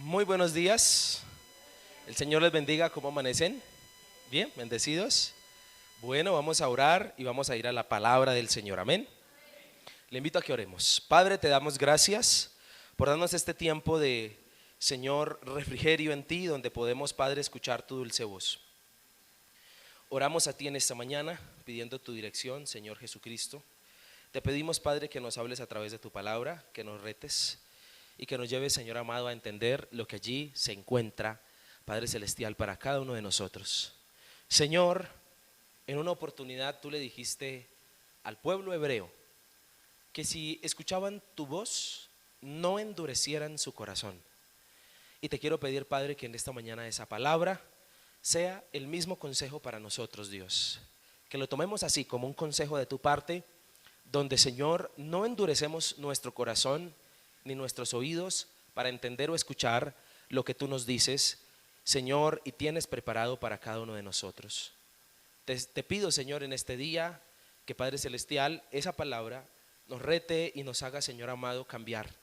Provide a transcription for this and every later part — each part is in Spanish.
Muy buenos días. El Señor les bendiga. ¿Cómo amanecen? Bien, bendecidos. Bueno, vamos a orar y vamos a ir a la palabra del Señor. Amén. Le invito a que oremos. Padre, te damos gracias por darnos este tiempo de, Señor, refrigerio en ti, donde podemos, Padre, escuchar tu dulce voz. Oramos a ti en esta mañana, pidiendo tu dirección, Señor Jesucristo. Te pedimos, Padre, que nos hables a través de tu palabra, que nos retes y que nos lleves, Señor amado, a entender lo que allí se encuentra, Padre Celestial, para cada uno de nosotros. Señor, en una oportunidad tú le dijiste al pueblo hebreo que si escuchaban tu voz, no endurecieran su corazón. Y te quiero pedir, Padre, que en esta mañana esa palabra sea el mismo consejo para nosotros, Dios. Que lo tomemos así, como un consejo de tu parte, donde, Señor, no endurecemos nuestro corazón ni nuestros oídos para entender o escuchar lo que tú nos dices, Señor, y tienes preparado para cada uno de nosotros. Te pido, Señor, en este día, que Padre Celestial, esa palabra nos rete y nos haga, Señor amado, cambiar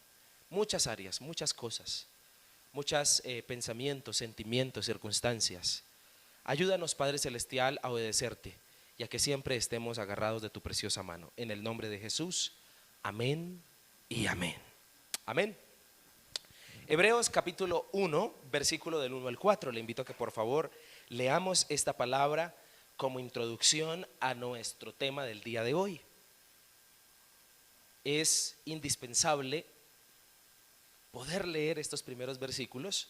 muchas áreas, muchas cosas, muchos pensamientos, sentimientos, circunstancias. Ayúdanos, Padre Celestial, a obedecerte y a que siempre estemos agarrados de tu preciosa mano. En el nombre de Jesús, amén y amén. Amén. Hebreos capítulo 1, versículo del 1 al 4. Le invito a que por favor leamos esta palabra como introducción a nuestro tema del día de hoy. Es indispensable poder leer estos primeros versículos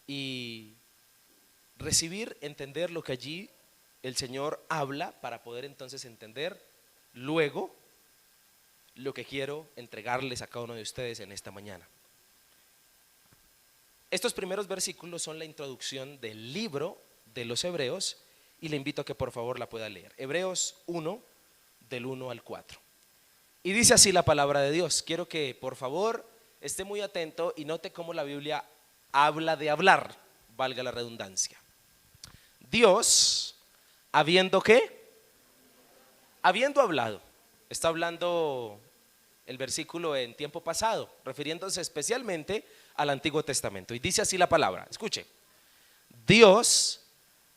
y recibir, entender lo que allí el Señor habla, para poder entonces entender luego lo que quiero entregarles a cada uno de ustedes en esta mañana. Estos primeros versículos son la introducción del libro de los Hebreos y le invito a que por favor la pueda leer. Hebreos 1, del 1 al 4. Y dice así la palabra de Dios. Quiero que por favor esté muy atento y note cómo la Biblia habla de hablar, valga la redundancia. Dios, habiendo ¿qué? Habiendo hablado. Está hablando el versículo en tiempo pasado, refiriéndose especialmente al Antiguo Testamento. Y dice así la palabra, escuche. Dios,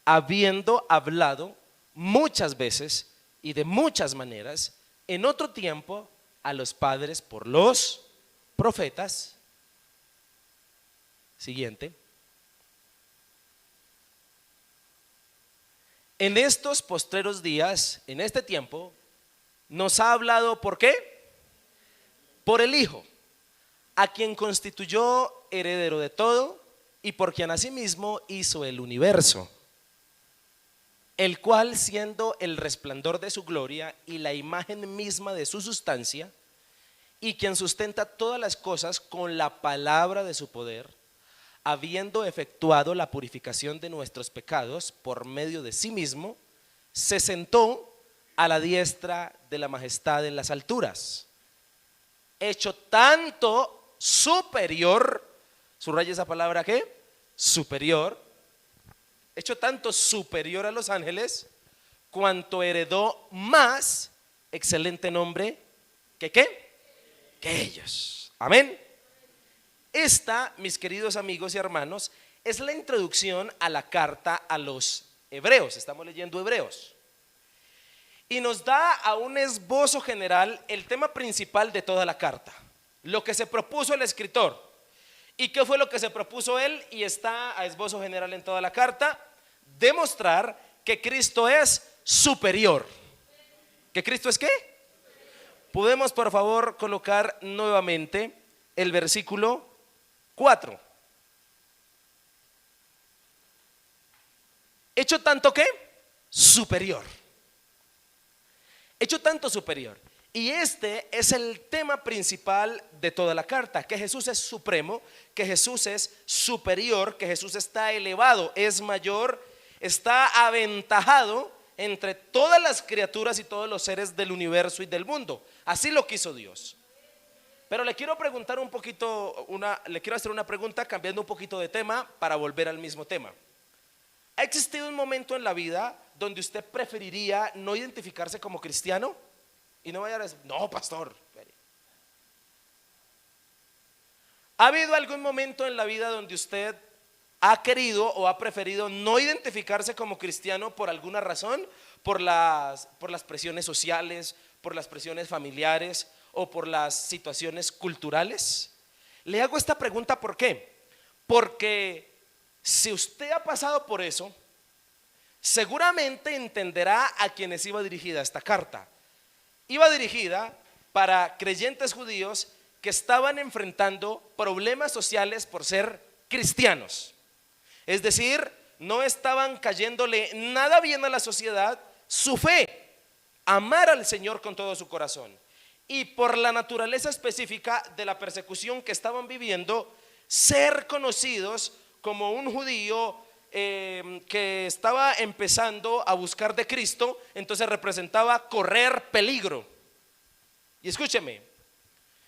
habiendo hablado muchas veces y de muchas maneras, en otro tiempo a los padres por los profetas. Siguiente. En estos postreros días, en este tiempo, nos ha hablado, ¿por qué? Por el Hijo, a quien constituyó heredero de todo y por quien asimismo hizo el universo, el cual, siendo el resplandor de su gloria y la imagen misma de su sustancia, y quien sustenta todas las cosas con la palabra de su poder, habiendo efectuado la purificación de nuestros pecados por medio de sí mismo, se sentó a la diestra de la majestad en las alturas, hecho tanto superior, subraya esa palabra, ¿qué? Superior, hecho tanto superior a los ángeles, cuanto heredó más excelente nombre que ¿qué? Que ellos. Amén. Esta, mis queridos amigos y hermanos, es la introducción a la carta a los Hebreos. Estamos leyendo Hebreos y nos da a un esbozo general el tema principal de toda la carta, lo que se propuso el escritor. ¿Y qué fue lo que se propuso él? Y está a esbozo general en toda la carta: demostrar que Cristo es superior. ¿Que Cristo es qué? Podemos por favor colocar nuevamente el versículo 4. Hecho tanto ¿qué? Superior. Hecho tanto superior. Y este es el tema principal de toda la carta: que Jesús es supremo, que Jesús es superior, que Jesús está elevado, es mayor, está aventajado entre todas las criaturas y todos los seres del universo y del mundo. Así lo quiso Dios. Pero le quiero preguntar un poquito, le quiero hacer una pregunta cambiando un poquito de tema para volver al mismo tema. ¿Ha existido un momento en la vida donde usted preferiría no identificarse como cristiano? Y no vaya a decir, no, pastor. ¿Ha habido algún momento en la vida donde usted ha querido o ha preferido no identificarse como cristiano por alguna razón? Por las presiones sociales, por las presiones familiares o por las situaciones culturales. Le hago esta pregunta, ¿por qué? Porque si usted ha pasado por eso, seguramente entenderá a quienes iba dirigida esta carta. Iba dirigida para creyentes judíos que estaban enfrentando problemas sociales por ser cristianos. Es decir, no estaban cayéndole nada bien a la sociedad su fe, amar al Señor con todo su corazón. Y por la naturaleza específica de la persecución que estaban viviendo, ser conocidos como un judío que estaba empezando a buscar de Cristo, entonces representaba correr peligro. Y escúcheme,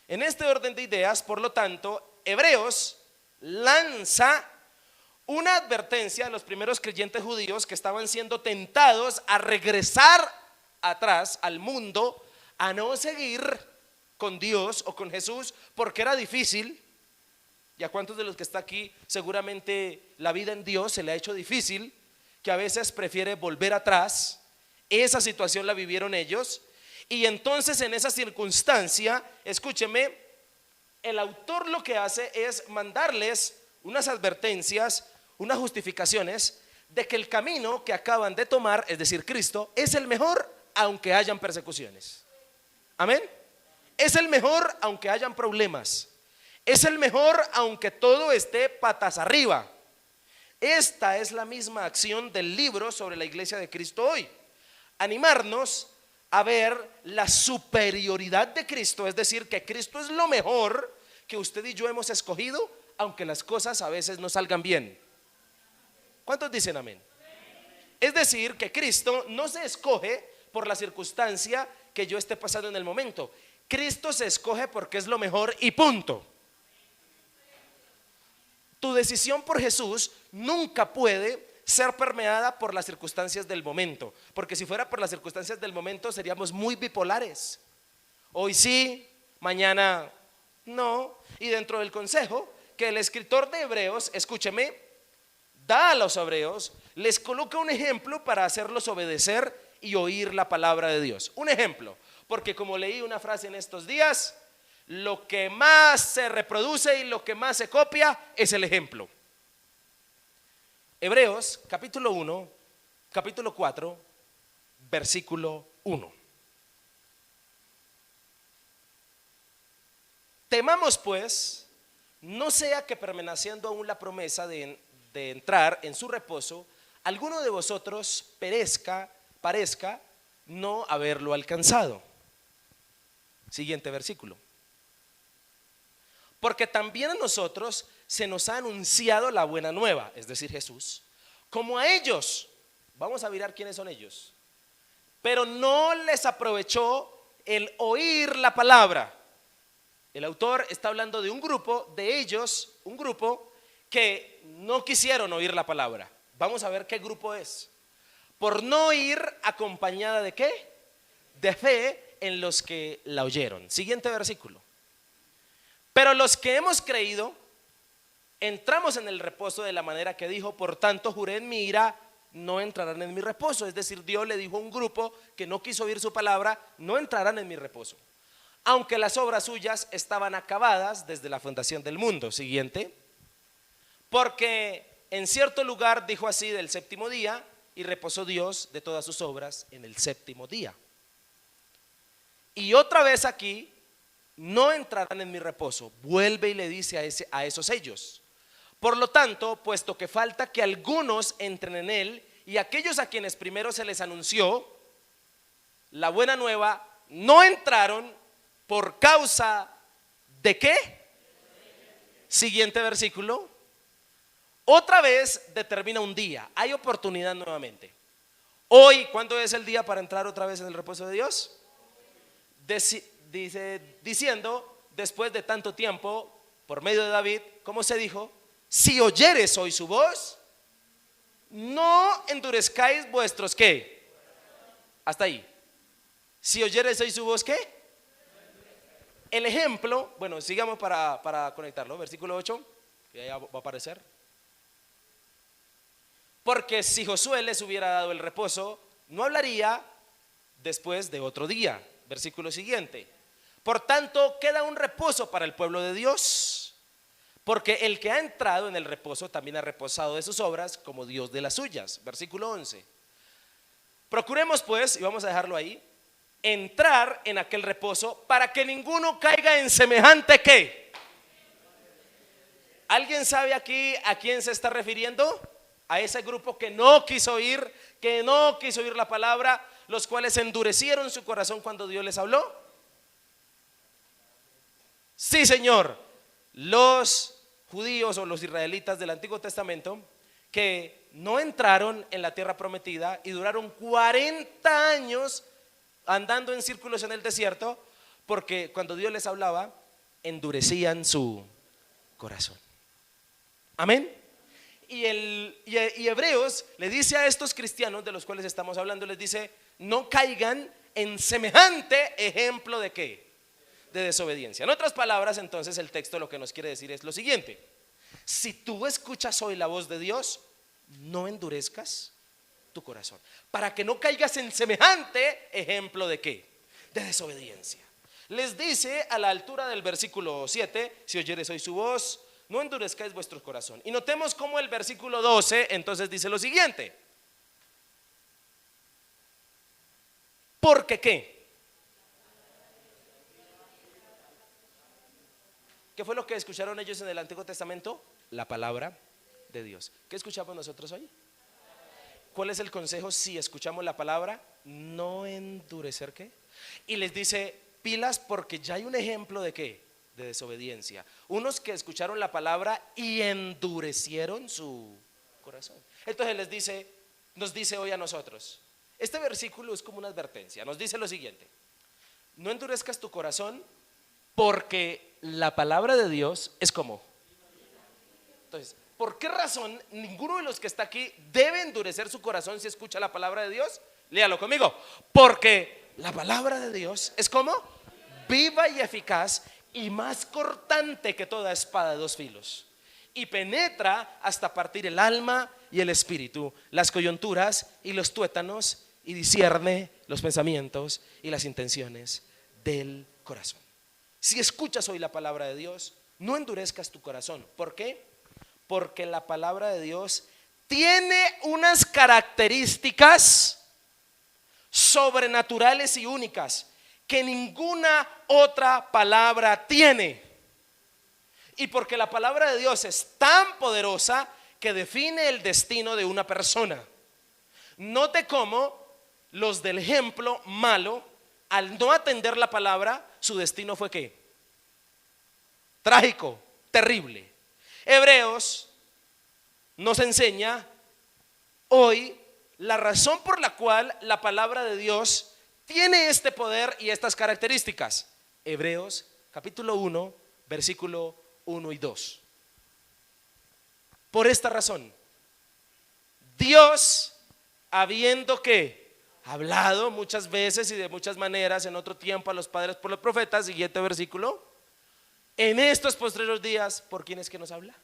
en este orden de ideas, por lo tanto, Hebreos lanza una advertencia a los primeros creyentes judíos que estaban siendo tentados a regresar atrás al mundo, a no seguir con Dios o con Jesús, porque era difícil. ¿Y a cuántos de los que está aquí seguramente la vida en Dios se le ha hecho difícil, que a veces prefiere volver atrás? Esa situación la vivieron ellos. Y entonces en esa circunstancia, escúcheme, el autor lo que hace es mandarles unas advertencias, unas justificaciones de que el camino que acaban de tomar, es decir, Cristo, es el mejor aunque hayan persecuciones. Amén. Es el mejor aunque hayan problemas. Es el mejor aunque todo esté patas arriba. Esta es la misma acción del libro sobre la iglesia de Cristo hoy. Animarnos a ver la superioridad de Cristo, es decir, que Cristo es lo mejor que usted y yo hemos escogido, aunque las cosas a veces no salgan bien. ¿Cuántos dicen amén? Es decir, que Cristo no se escoge por la circunstancia que yo esté pasando en el momento. Cristo se escoge porque es lo mejor y punto. Tu decisión por Jesús nunca puede ser permeada por las circunstancias del momento, porque si fuera por las circunstancias del momento seríamos muy bipolares. Hoy sí, mañana no. Y dentro del consejo que el escritor de Hebreos, escúcheme, da a los hebreos, les coloca un ejemplo para hacerlos obedecer y oír la palabra de Dios. Un ejemplo, porque como leí una frase en estos días, lo que más se reproduce y lo que más se copia es el ejemplo. Hebreos capítulo 1, capítulo 4, versículo 1. Temamos pues, no sea que permaneciendo aún la promesa de entrar en su reposo, alguno de vosotros parezca no haberlo alcanzado. Siguiente versículo. Porque también a nosotros se nos ha anunciado la buena nueva, es decir, Jesús, como a ellos. Vamos a mirar quiénes son ellos. Pero no les aprovechó el oír la palabra. El autor está hablando de un grupo, de ellos, un grupo que no quisieron oír la palabra. Vamos a ver qué grupo es. Por no ir acompañada de ¿qué? De fe en los que la oyeron. Siguiente versículo. Pero los que hemos creído, entramos en el reposo de la manera que dijo, por tanto juré en mi ira, no entrarán en mi reposo. Es decir, Dios le dijo a un grupo que no quiso oír su palabra, no entrarán en mi reposo, aunque las obras suyas estaban acabadas desde la fundación del mundo. Siguiente. Porque en cierto lugar dijo así del séptimo día, y reposó Dios de todas sus obras en el séptimo día. Y otra vez aquí, no entrarán en mi reposo. Vuelve y le dice a esos ellos. Por lo tanto, puesto que falta que algunos entren en él, y aquellos a quienes primero se les anunció la buena nueva, no entraron por causa de ¿qué? Siguiente versículo. Otra vez determina un día. Hay oportunidad nuevamente. Hoy, ¿cuándo es el día para entrar otra vez en el reposo de Dios? Diciendo, después de tanto tiempo, por medio de David, ¿cómo se dijo? Si oyeres hoy su voz, no endurezcáis vuestros ¿qué? Hasta ahí. Si oyeres hoy su voz, ¿qué? El ejemplo, bueno, sigamos para conectarlo, versículo 8, que ya va a aparecer. Porque si Josué les hubiera dado el reposo, no hablaría después de otro día. Versículo siguiente. Por tanto, queda un reposo para el pueblo de Dios, porque el que ha entrado en el reposo también ha reposado de sus obras como Dios de las suyas. Versículo 11. Procuremos pues, y vamos a dejarlo ahí, entrar en aquel reposo para que ninguno caiga en semejante ¿qué? ¿Alguien sabe aquí a quién se está refiriendo? A ese grupo que no quiso oír la palabra, los cuales endurecieron su corazón cuando Dios les habló. Sí, Señor, los judíos o los israelitas del Antiguo Testamento que no entraron en la tierra prometida y duraron 40 años andando en círculos en el desierto, porque cuando Dios les hablaba, endurecían su corazón. Amén. Y Hebreos le dice a estos cristianos de los cuales estamos hablando, les dice, no caigan en semejante ejemplo de ¿qué? De desobediencia. En otras palabras, entonces el texto lo que nos quiere decir es lo siguiente: si tú escuchas hoy la voz de Dios, no endurezcas tu corazón, para que no caigas en semejante ejemplo de ¿qué? De desobediencia. Les dice a la altura del versículo 7, si oyeres hoy su voz, no endurezcáis vuestro corazón. Y notemos cómo el versículo 12 entonces dice lo siguiente: porque ¿qué? ¿Qué fue lo que escucharon ellos en el Antiguo Testamento? La palabra de Dios. ¿Qué escuchamos nosotros hoy? ¿Cuál es el consejo si escuchamos la palabra? No endurecer ¿qué? Y les dice, pilas, porque ya hay un ejemplo de ¿qué? De desobediencia. Unos que escucharon la palabra y endurecieron su corazón. Entonces les dice, nos dice hoy a nosotros, este versículo es como una advertencia. Nos dice lo siguiente: no endurezcas tu corazón, porque la palabra de Dios es como. Entonces, ¿por qué razón ninguno de los que está aquí debe endurecer su corazón si escucha la palabra de Dios? Léalo conmigo. Porque la palabra de Dios es como viva y eficaz y más cortante que toda espada de dos filos, y penetra hasta partir el alma y el espíritu, las coyunturas y los tuétanos, y discierne los pensamientos y las intenciones del corazón. Si escuchas hoy la palabra de Dios, no endurezcas tu corazón. ¿Por qué? Porque la palabra de Dios tiene unas características sobrenaturales y únicas que ninguna otra palabra tiene. Y porque la palabra de Dios es tan poderosa que define el destino de una persona. Note cómo los del ejemplo malo, al no atender la palabra, su destino fue ¿qué? Trágico, terrible. Hebreos nos enseña hoy la razón por la cual la palabra de Dios tiene este poder y estas características. Hebreos capítulo 1, versículo 1 y 2. Por esta razón, Dios, habiendo que hablado muchas veces y de muchas maneras en otro tiempo a los padres por los profetas, siguiente versículo, en estos postreros días, ¿por quién es que nos habla?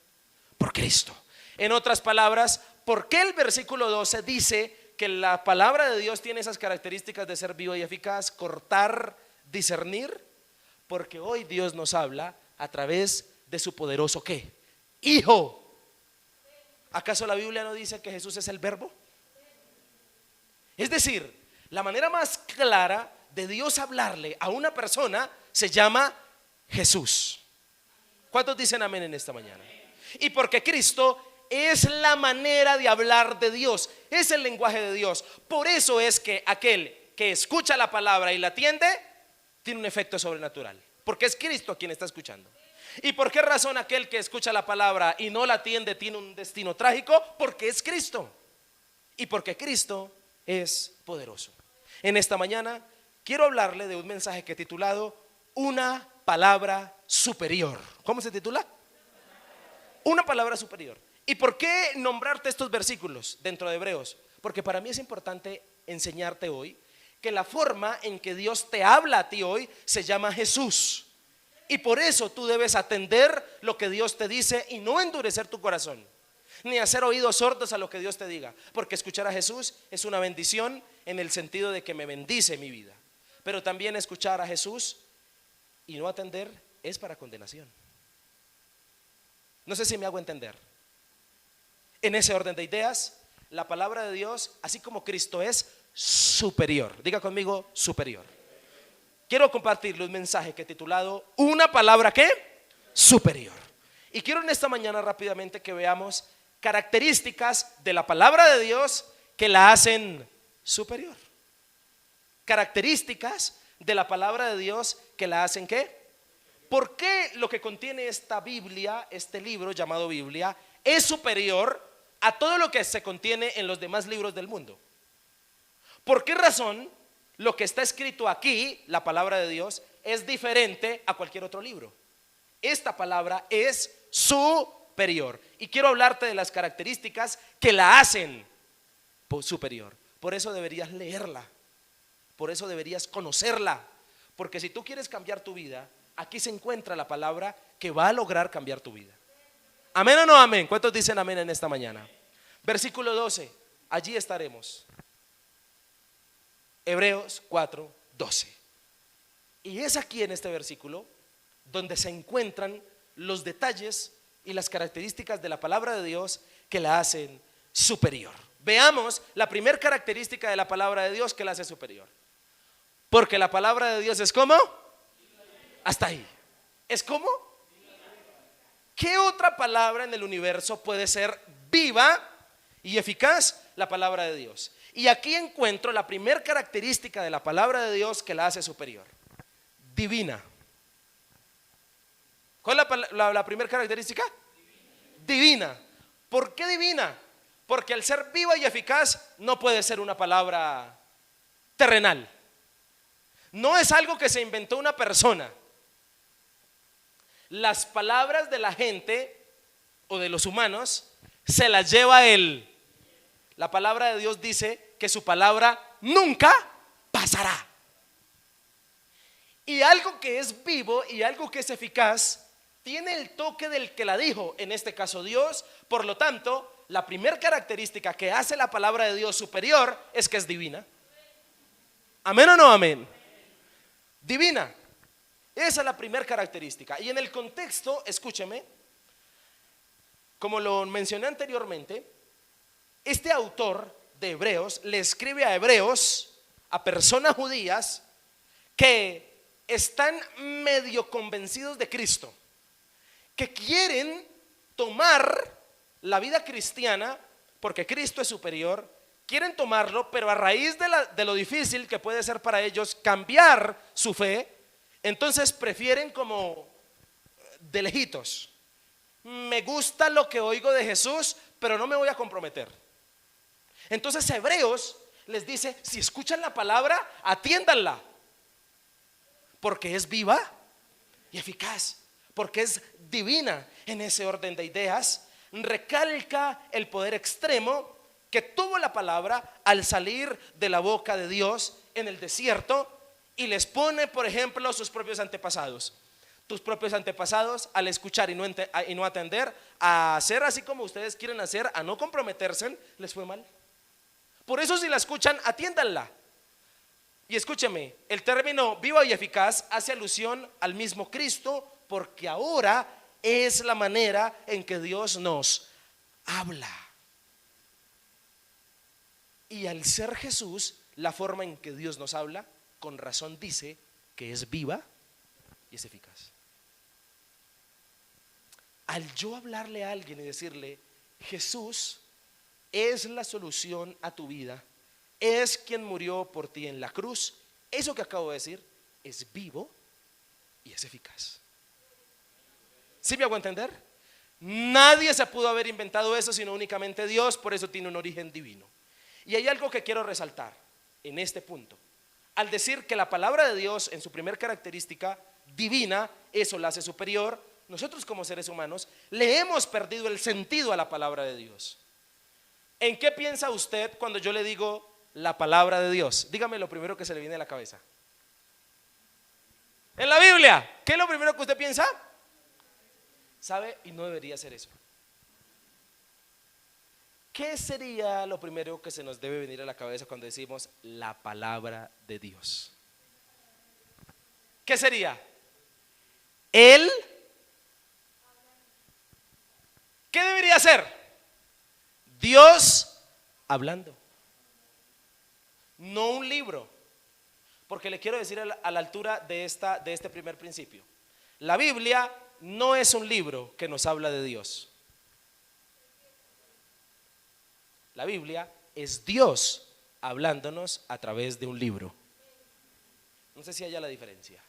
Por Cristo. En otras palabras, ¿por qué el versículo 12 dice que la palabra de Dios tiene esas características de ser viva y eficaz, cortar, discernir? Porque hoy Dios nos habla a través de su poderoso ¿qué? Hijo. ¿Acaso la Biblia no dice que Jesús es el verbo? Es decir, la manera más clara de Dios hablarle a una persona se llama Jesús. ¿Cuántos dicen amén en esta mañana? Y porque Cristo es la manera de hablar de Dios, es el lenguaje de Dios. Por eso es que aquel que escucha la palabra y la atiende tiene un efecto sobrenatural, porque es Cristo quien está escuchando. ¿Y por qué razón aquel que escucha la palabra y no la atiende tiene un destino trágico? Porque es Cristo y porque Cristo es poderoso. En esta mañana quiero hablarle de un mensaje que he titulado Una palabra superior. ¿Cómo se titula? Una palabra superior. ¿Y por qué nombrarte estos versículos dentro de Hebreos? Porque para mí es importante enseñarte hoy que la forma en que Dios te habla a ti hoy se llama Jesús. Y por eso tú debes atender lo que Dios te dice y no endurecer tu corazón, ni hacer oídos sordos a lo que Dios te diga. Porque escuchar a Jesús es una bendición en el sentido de que me bendice mi vida. Pero también escuchar a Jesús y no atender es para condenación. No sé si me hago entender. En ese orden de ideas, la palabra de Dios, así como Cristo, es superior. Diga conmigo, superior. Quiero compartirle un mensaje que he titulado una palabra ¿qué? Superior. Y quiero en esta mañana rápidamente que veamos características de la palabra de Dios que la hacen superior. Características de la palabra de Dios que la hacen ¿qué? ¿Por qué lo que contiene esta Biblia, este libro llamado Biblia, es superior a todo lo que se contiene en los demás libros del mundo? ¿Por qué razón lo que está escrito aquí, la palabra de Dios, es diferente a cualquier otro libro? Esta palabra es superior. Y quiero hablarte de las características que la hacen superior. Por eso deberías leerla. Por eso deberías conocerla. Porque si tú quieres cambiar tu vida, aquí se encuentra la palabra que va a lograr cambiar tu vida. ¿Amén o no amén? ¿Cuántos dicen amén en esta mañana? Versículo 12, allí estaremos. Hebreos 4:12. Y es aquí en este versículo donde se encuentran los detalles y las características de la palabra de Dios que la hacen superior. Veamos la primera característica de la palabra de Dios que la hace superior. Porque la palabra de Dios es ¿cómo? Hasta ahí. ¿Es cómo? ¿Qué otra palabra en el universo puede ser viva y eficaz? La palabra de Dios. Y aquí encuentro la primera característica de la palabra de Dios que la hace superior. Divina. ¿Cuál es la primera característica? Divina. ¿Por qué divina? Porque al ser viva y eficaz no puede ser una palabra terrenal. No es algo que se inventó una persona. Las palabras de la gente o de los humanos se las lleva él. La palabra de Dios dice que su palabra nunca pasará. Y algo que es vivo y algo que es eficaz tiene el toque del que la dijo, en este caso Dios. Por lo tanto, la primera característica que hace la palabra de Dios superior es que es divina. ¿Amén o no amén? Divina. Esa es la primera característica. Y en el contexto, escúcheme, como lo mencioné anteriormente, este autor de Hebreos le escribe a hebreos, a personas judías que están medio convencidos de Cristo, que quieren tomar la vida cristiana porque Cristo es superior, quieren tomarlo, pero a raíz de lo difícil que puede ser para ellos cambiar su fe, entonces prefieren como de lejitos. Me gusta lo que oigo de Jesús, pero no me voy a comprometer. Entonces Hebreos les dice, si escuchan la palabra, atiéndanla, porque es viva y eficaz, porque es divina. En ese orden de ideas recalca el poder extremo que tuvo la palabra al salir de la boca de Dios en el desierto, y les pone, por ejemplo, sus propios antepasados. Tus propios antepasados, al escuchar y no atender, a hacer así como ustedes quieren hacer, a no comprometerse, les fue mal. Por eso, si la escuchan, atiéndanla. Y escúcheme, el término viva y eficaz hace alusión al mismo Cristo, porque ahora es la manera en que Dios nos habla. Y al ser Jesús la forma en que Dios nos habla, con razón dice que es viva y es eficaz. Al yo hablarle a alguien y decirle, Jesús es la solución a tu vida, es quien murió por ti en la cruz, eso que acabo de decir es vivo y es eficaz. ¿Sí me hago entender? Nadie se pudo haber inventado eso sino únicamente Dios, por eso tiene un origen divino. Y hay algo que quiero resaltar en este punto. Al decir que la palabra de Dios en su primer característica divina, eso la hace superior, nosotros como seres humanos le hemos perdido el sentido a la palabra de Dios. ¿En qué piensa usted cuando yo le digo la palabra de Dios? Dígame lo primero que se le viene a la cabeza. En la Biblia. ¿Qué es lo primero que usted piensa? ¿Sabe? Y no debería ser eso. ¿Qué sería lo primero que se nos debe venir a la cabeza cuando decimos la palabra de Dios? ¿Qué sería? Él. ¿Qué debería ser? Dios hablando. No un libro. Porque le quiero decir a la altura de este primer principio. La Biblia no es un libro que nos habla de Dios. La Biblia es Dios hablándonos a través de un libro. No sé si haya la diferencia.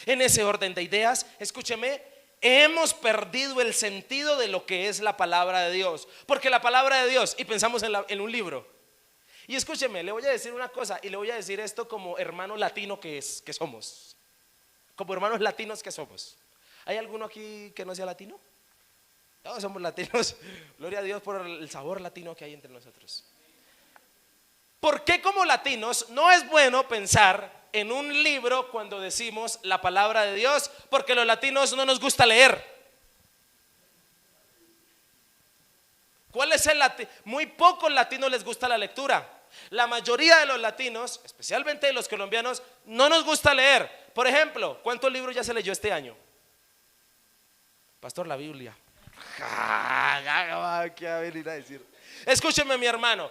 En ese orden de ideas, escúcheme, hemos perdido el sentido de lo que es la palabra de Dios. Porque la palabra de Dios, y pensamos en un libro. Y escúcheme, le voy a decir una cosa, y le voy a decir esto como hermano latino que somos. Como hermanos latinos que somos. ¿Hay alguno aquí que no sea latino? Todos somos latinos. Gloria a Dios por el sabor latino que hay entre nosotros. ¿Por qué como latinos no es bueno pensar en un libro cuando decimos la palabra de Dios? Porque los latinos no nos gusta leer. ¿Cuál es el latino? Muy pocos latinos les gusta la lectura. La mayoría de los latinos, especialmente de los colombianos, no nos gusta leer. Por ejemplo, ¿cuántos libros ya se leyó este año? Pastor, la Biblia. ¿Qué va a venir a decir? Escúcheme, mi hermano.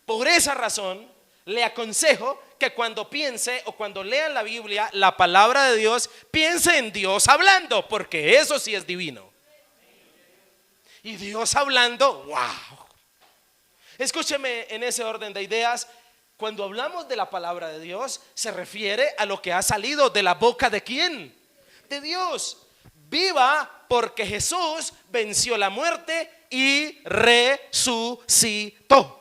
Por esa razón le aconsejo que cuando piense o cuando lean la Biblia, la palabra de Dios, piense en Dios hablando, porque eso sí es divino. Y Dios hablando, wow. Escúcheme, en ese orden de ideas, cuando hablamos de la palabra de Dios, se refiere a lo que ha salido de la boca de ¿quién? De Dios. Viva porque Jesús venció la muerte y resucitó.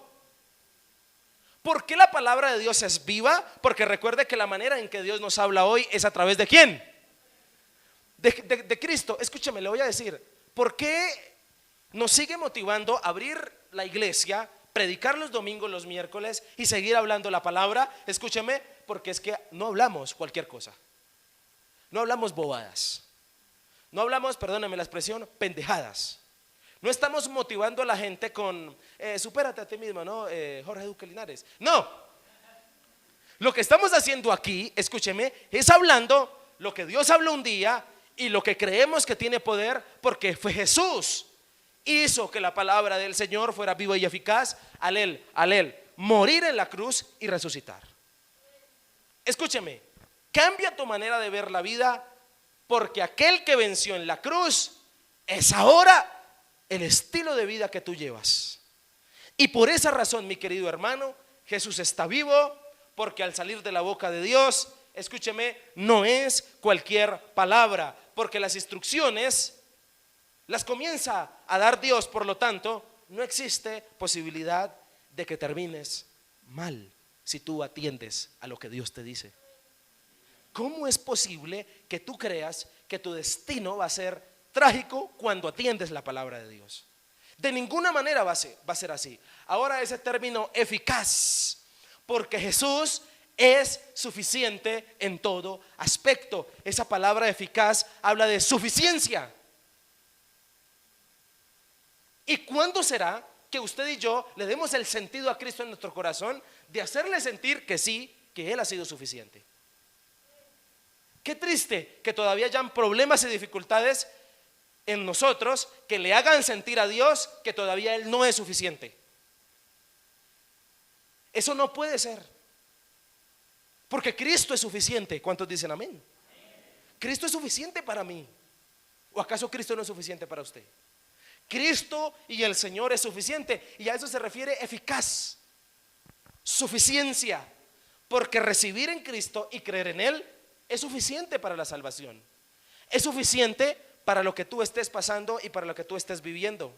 ¿Por qué la palabra de Dios es viva? Porque recuerde que la manera en que Dios nos habla hoy es a través de ¿quién? De Cristo. Escúcheme, le voy a decir, ¿por qué nos sigue motivando a abrir la iglesia, predicar los domingos, los miércoles y seguir hablando la palabra? Escúcheme, porque es que no hablamos cualquier cosa. No hablamos bobadas. No hablamos, perdóname la expresión, pendejadas. No estamos motivando a la gente con supérate a ti mismo, ¿no? Jorge Duque Linares. No. Lo que estamos haciendo aquí, escúcheme, es hablando lo que Dios habló un día y lo que creemos que tiene poder, porque fue Jesús hizo que la palabra del Señor fuera viva y eficaz al él morir en la cruz y resucitar. Escúcheme, cambia tu manera de ver la vida, porque aquel que venció en la cruz es ahora el estilo de vida que tú llevas. Y por esa razón, mi querido hermano, Jesús está vivo, porque al salir de la boca de Dios, escúcheme, no es cualquier palabra, porque las instrucciones las comienza a dar Dios. Por lo tanto, no existe posibilidad de que termines mal si tú atiendes a lo que Dios te dice. ¿Cómo es posible que tú creas que tu destino va a ser trágico cuando atiendes la palabra de Dios? De ninguna manera va a ser así. Ahora ese término eficaz, porque Jesús es suficiente en todo aspecto. Esa palabra eficaz habla de suficiencia. ¿Y cuándo será que usted y yo le demos el sentido a Cristo en nuestro corazón de hacerle sentir que sí, que Él ha sido suficiente? Qué triste que todavía hayan problemas y dificultades en nosotros que le hagan sentir a Dios que todavía Él no es suficiente. Eso no puede ser, porque Cristo es suficiente. ¿Cuántos dicen amén? Cristo es suficiente para mí. ¿O acaso Cristo no es suficiente para usted? Cristo y el Señor es suficiente, y a eso se refiere eficaz, suficiencia, porque recibir en Cristo y creer en Él es suficiente para la salvación. Es suficiente para lo que tú estés pasando y para lo que tú estés viviendo,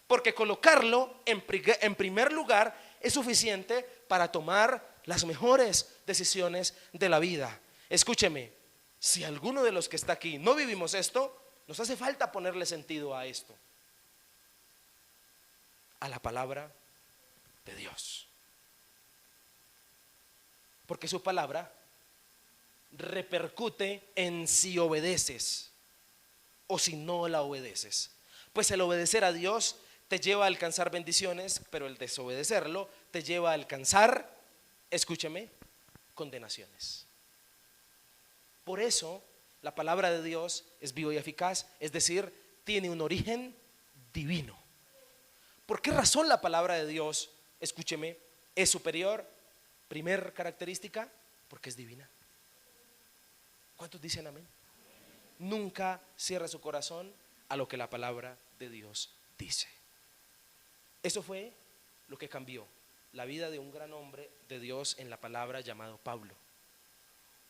porque colocarlo en primer lugar es suficiente para tomar las mejores decisiones de la vida. Escúcheme, si alguno de los que está aquí no vivimos esto, nos hace falta ponerle sentido a esto, a la palabra de Dios, porque su palabra repercute en si obedeces o si no la obedeces. Pues el obedecer a Dios te lleva a alcanzar bendiciones, pero el desobedecerlo te lleva a alcanzar, escúcheme, condenaciones. Por eso la palabra de Dios es viva y eficaz, es decir, tiene un origen divino. ¿Por qué razón la palabra de Dios, escúcheme, es superior? Primer característica, porque es divina. ¿Cuántos dicen amén? Nunca cierra su corazón a lo que la palabra de Dios dice. Eso fue lo que cambió la vida de un gran hombre de Dios en la palabra llamado Pablo.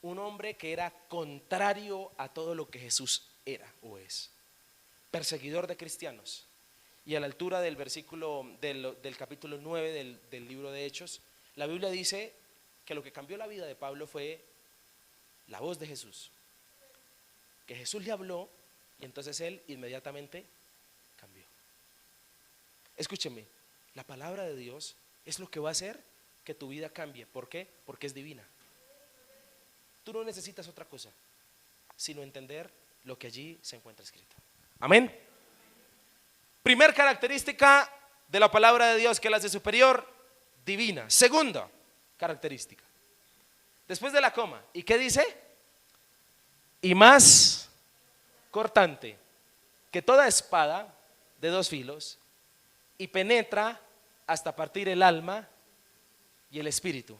Un hombre que era contrario a todo lo que Jesús era o es. Perseguidor de cristianos. Y a la altura del versículo del capítulo 9 del libro de Hechos, la Biblia dice que lo que cambió la vida de Pablo fue la voz de Jesús. Que Jesús le habló y entonces él inmediatamente cambió. Escúcheme, la palabra de Dios es lo que va a hacer que tu vida cambie. ¿Por qué? Porque es divina. Tú no necesitas otra cosa sino entender lo que allí se encuentra escrito. Amén. Primer característica de la palabra de Dios que la hace superior, divina. Segunda característica, después de la coma, ¿y qué dice? Y más cortante que toda espada de dos filos, y penetra hasta partir el alma y el espíritu,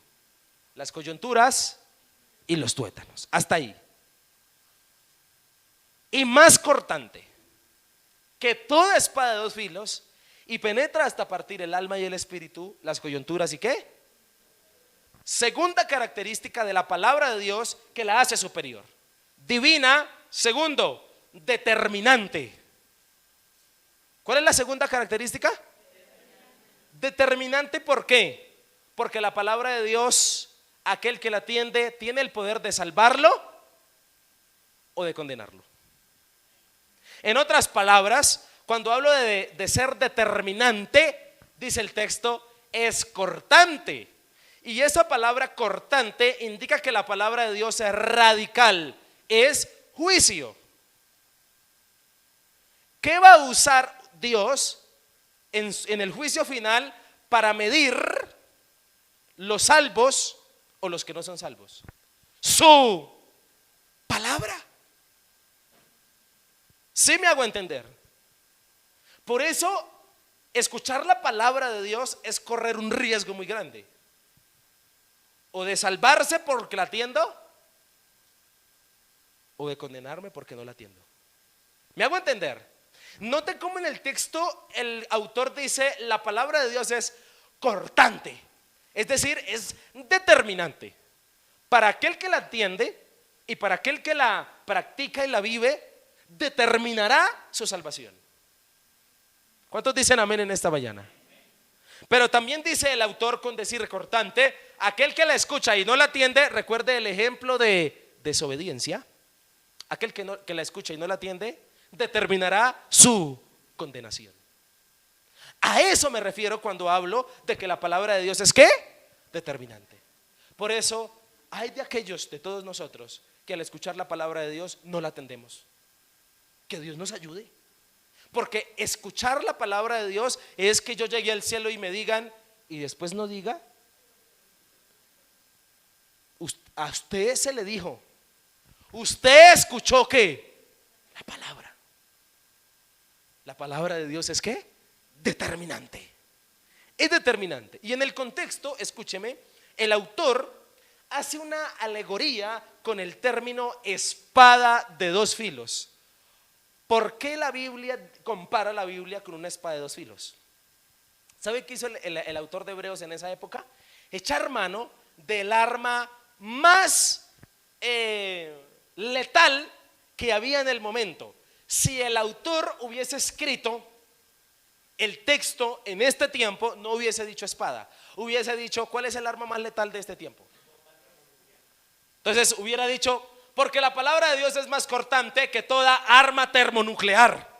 las coyunturas y los tuétanos. Hasta ahí. Y más cortante que toda espada de dos filos, y penetra hasta partir el alma y el espíritu, las coyunturas y ¿qué? Segunda característica de la palabra de Dios que la hace superior. Divina. Segundo, determinante. ¿Cuál es la segunda característica? Determinante. ¿Por qué? Porque la palabra de Dios, aquel que la atiende, tiene el poder de salvarlo o de condenarlo. En otras palabras, cuando hablo de ser determinante, dice el texto, es cortante. Y esa palabra cortante indica que la palabra de Dios es radical, es juicio. ¿Qué va a usar Dios en el juicio final para medir los salvos o los que no son salvos? Su palabra. ¿Sí me hago entender? Por eso escuchar la palabra de Dios es correr un riesgo muy grande. O de salvarse porque la atiendo, o de condenarme porque no la atiendo. ¿Me hago entender? Note cómo en el texto el autor dice la palabra de Dios es cortante, es decir, es determinante para aquel que la atiende y para aquel que la practica y la vive, determinará su salvación. ¿Cuántos dicen amén en esta mañana? Pero también dice el autor con decir cortante, aquel que la escucha y no la atiende, recuerde el ejemplo de desobediencia. Aquel que la escucha y no la atiende, determinará su condenación. A eso me refiero cuando hablo de que la palabra de Dios es ¿qué? Determinante. Por eso hay de aquellos de todos nosotros que al escuchar la palabra de Dios no la atendemos. Que Dios nos ayude. Porque escuchar la palabra de Dios es que yo llegue al cielo y me digan, y después no diga, a usted se le dijo, usted escuchó que la palabra de Dios es ¿qué? Determinante. Es determinante. Y en el contexto, escúcheme, el autor hace una alegoría con el término espada de dos filos. ¿Por qué la Biblia compara la Biblia con una espada de dos filos? ¿Sabe qué hizo el autor de Hebreos en esa época? Echar mano del arma más letal que había en el momento. Si el autor hubiese escrito el texto en este tiempo, no hubiese dicho espada, hubiese dicho ¿cuál es el arma más letal de este tiempo? Entonces hubiera dicho porque la palabra de Dios es más cortante que toda arma termonuclear.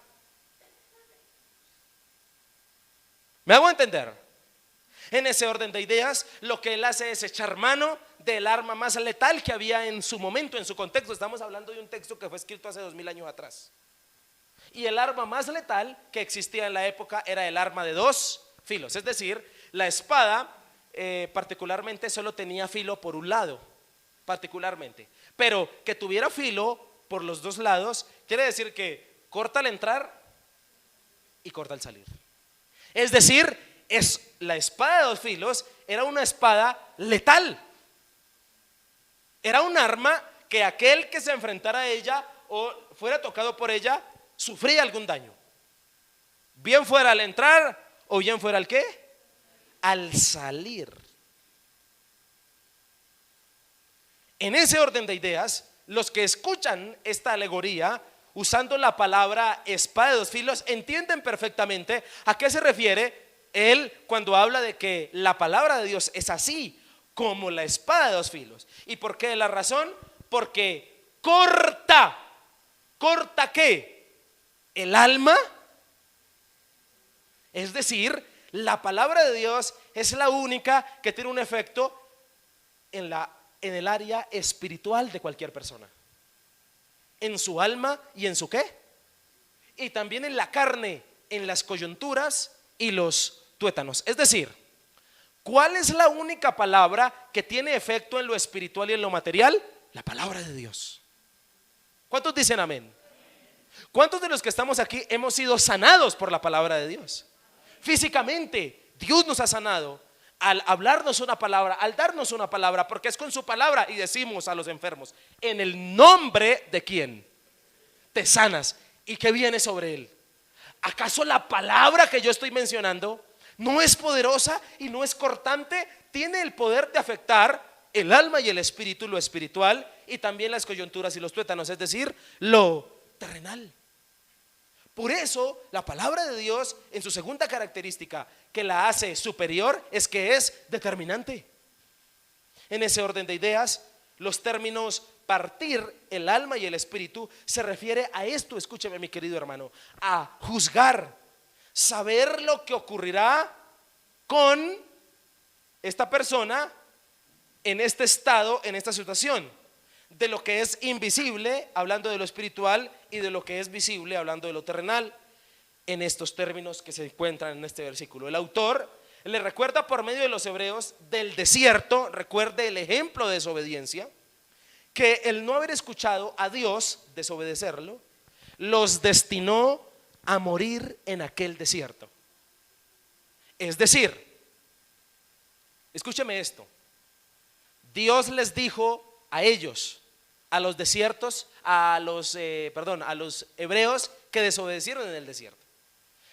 ¿Me hago entender? En ese orden de ideas, lo que él hace es echar mano del arma más letal que había en su momento, en su contexto. Estamos hablando de un texto que fue escrito hace 2000 años atrás. Y el arma más letal que existía en la época era el arma de dos filos. Es decir, la espada particularmente solo tenía filo por un lado, particularmente. Pero que tuviera filo por los dos lados, quiere decir que corta al entrar y corta al salir. Es decir, la espada de dos filos era una espada letal. Era un arma que aquel que se enfrentara a ella o fuera tocado por ella sufría algún daño. Bien fuera al entrar o bien fuera al ¿qué? Al salir. En ese orden de ideas, los que escuchan esta alegoría usando la palabra espada de dos filos entienden perfectamente a qué se refiere él cuando habla de que la palabra de Dios es así como la espada de dos filos. ¿Y por qué la razón? Porque corta ¿qué? El alma. Es decir, la palabra de Dios es la única que tiene un efecto en el área espiritual de cualquier persona, en su alma y en su ¿qué? Y también en la carne, en las coyunturas y los tuétanos. Es decir, ¿cuál es la única palabra que tiene efecto en lo espiritual y en lo material? La palabra de Dios. ¿Cuántos dicen amén? ¿Cuántos de los que estamos aquí hemos sido sanados por la palabra de Dios? Físicamente, Dios nos ha sanado al hablarnos una palabra, al darnos una palabra, porque es con su palabra y decimos a los enfermos, en el nombre de quién te sanas. ¿Y qué viene sobre él? ¿Acaso la palabra que yo estoy mencionando no es poderosa y no es cortante? Tiene el poder de afectar el alma y el espíritu, lo espiritual, y también las coyunturas y los tuétanos, es decir, lo terrenal. Por eso la palabra de Dios, en su segunda característica que la hace superior, es que es determinante. En ese orden de ideas, los términos partir el alma y el espíritu se refiere a esto. Escúcheme, mi querido hermano, a juzgar, saber lo que ocurrirá con esta persona en este estado, en esta situación, de lo que es invisible, hablando de lo espiritual, y de lo que es visible, hablando de lo terrenal, en estos términos que se encuentran en este versículo. El autor le recuerda por medio de los hebreos del desierto, recuerde el ejemplo de desobediencia, que el no haber escuchado a Dios, desobedecerlo, los destinó a morir en aquel desierto. Es decir, escúcheme esto, Dios les dijo a ellos, a los desiertos, a los hebreos que desobedecieron en el desierto.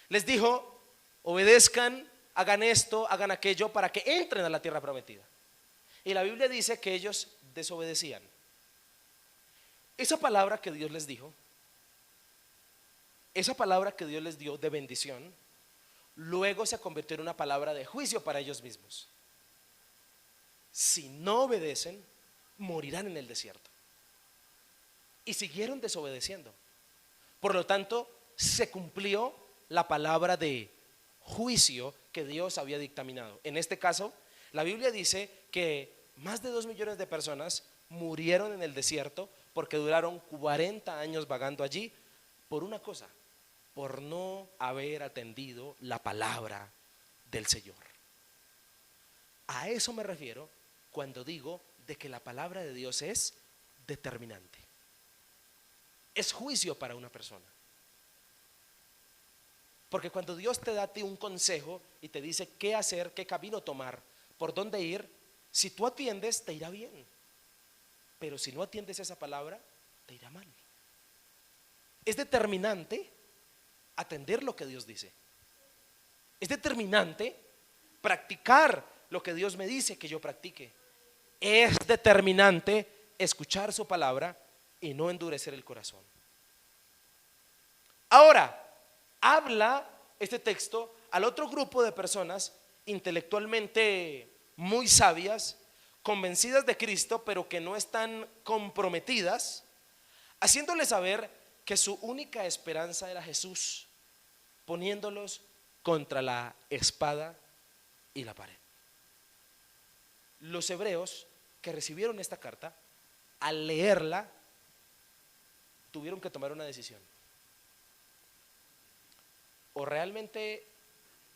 Les dijo, obedezcan, hagan esto, hagan aquello para que entren a la tierra prometida. Y la Biblia dice que ellos desobedecían. Esa palabra que Dios les dijo, esa palabra que Dios les dio de bendición, luego se convirtió en una palabra de juicio para ellos mismos. Si no obedecen, morirán en el desierto. Y siguieron desobedeciendo. Por lo tanto, se cumplió la palabra de juicio que Dios había dictaminado. En este caso, la Biblia dice que más de 2 millones de personas murieron en el desierto porque duraron 40 años vagando allí por una cosa, por no haber atendido la palabra del Señor. A eso me refiero cuando digo de que la palabra de Dios es determinante. Es juicio para una persona. Porque cuando Dios te da a ti un consejo y te dice qué hacer, qué camino tomar, por dónde ir, si tú atiendes te irá bien, pero si no atiendes esa palabra te irá mal. Es determinante atender lo que Dios dice. Es determinante practicar lo que Dios me dice que yo practique. Es determinante escuchar su palabra y no endurecer el corazón. Ahora, habla este texto al otro grupo de personas intelectualmente muy sabias, convencidas de Cristo, pero que no están comprometidas, haciéndoles saber que su única esperanza era Jesús, poniéndolos contra la espada y la pared. los hebreos que recibieron esta carta, al leerla, tuvieron que tomar una decisión. O realmente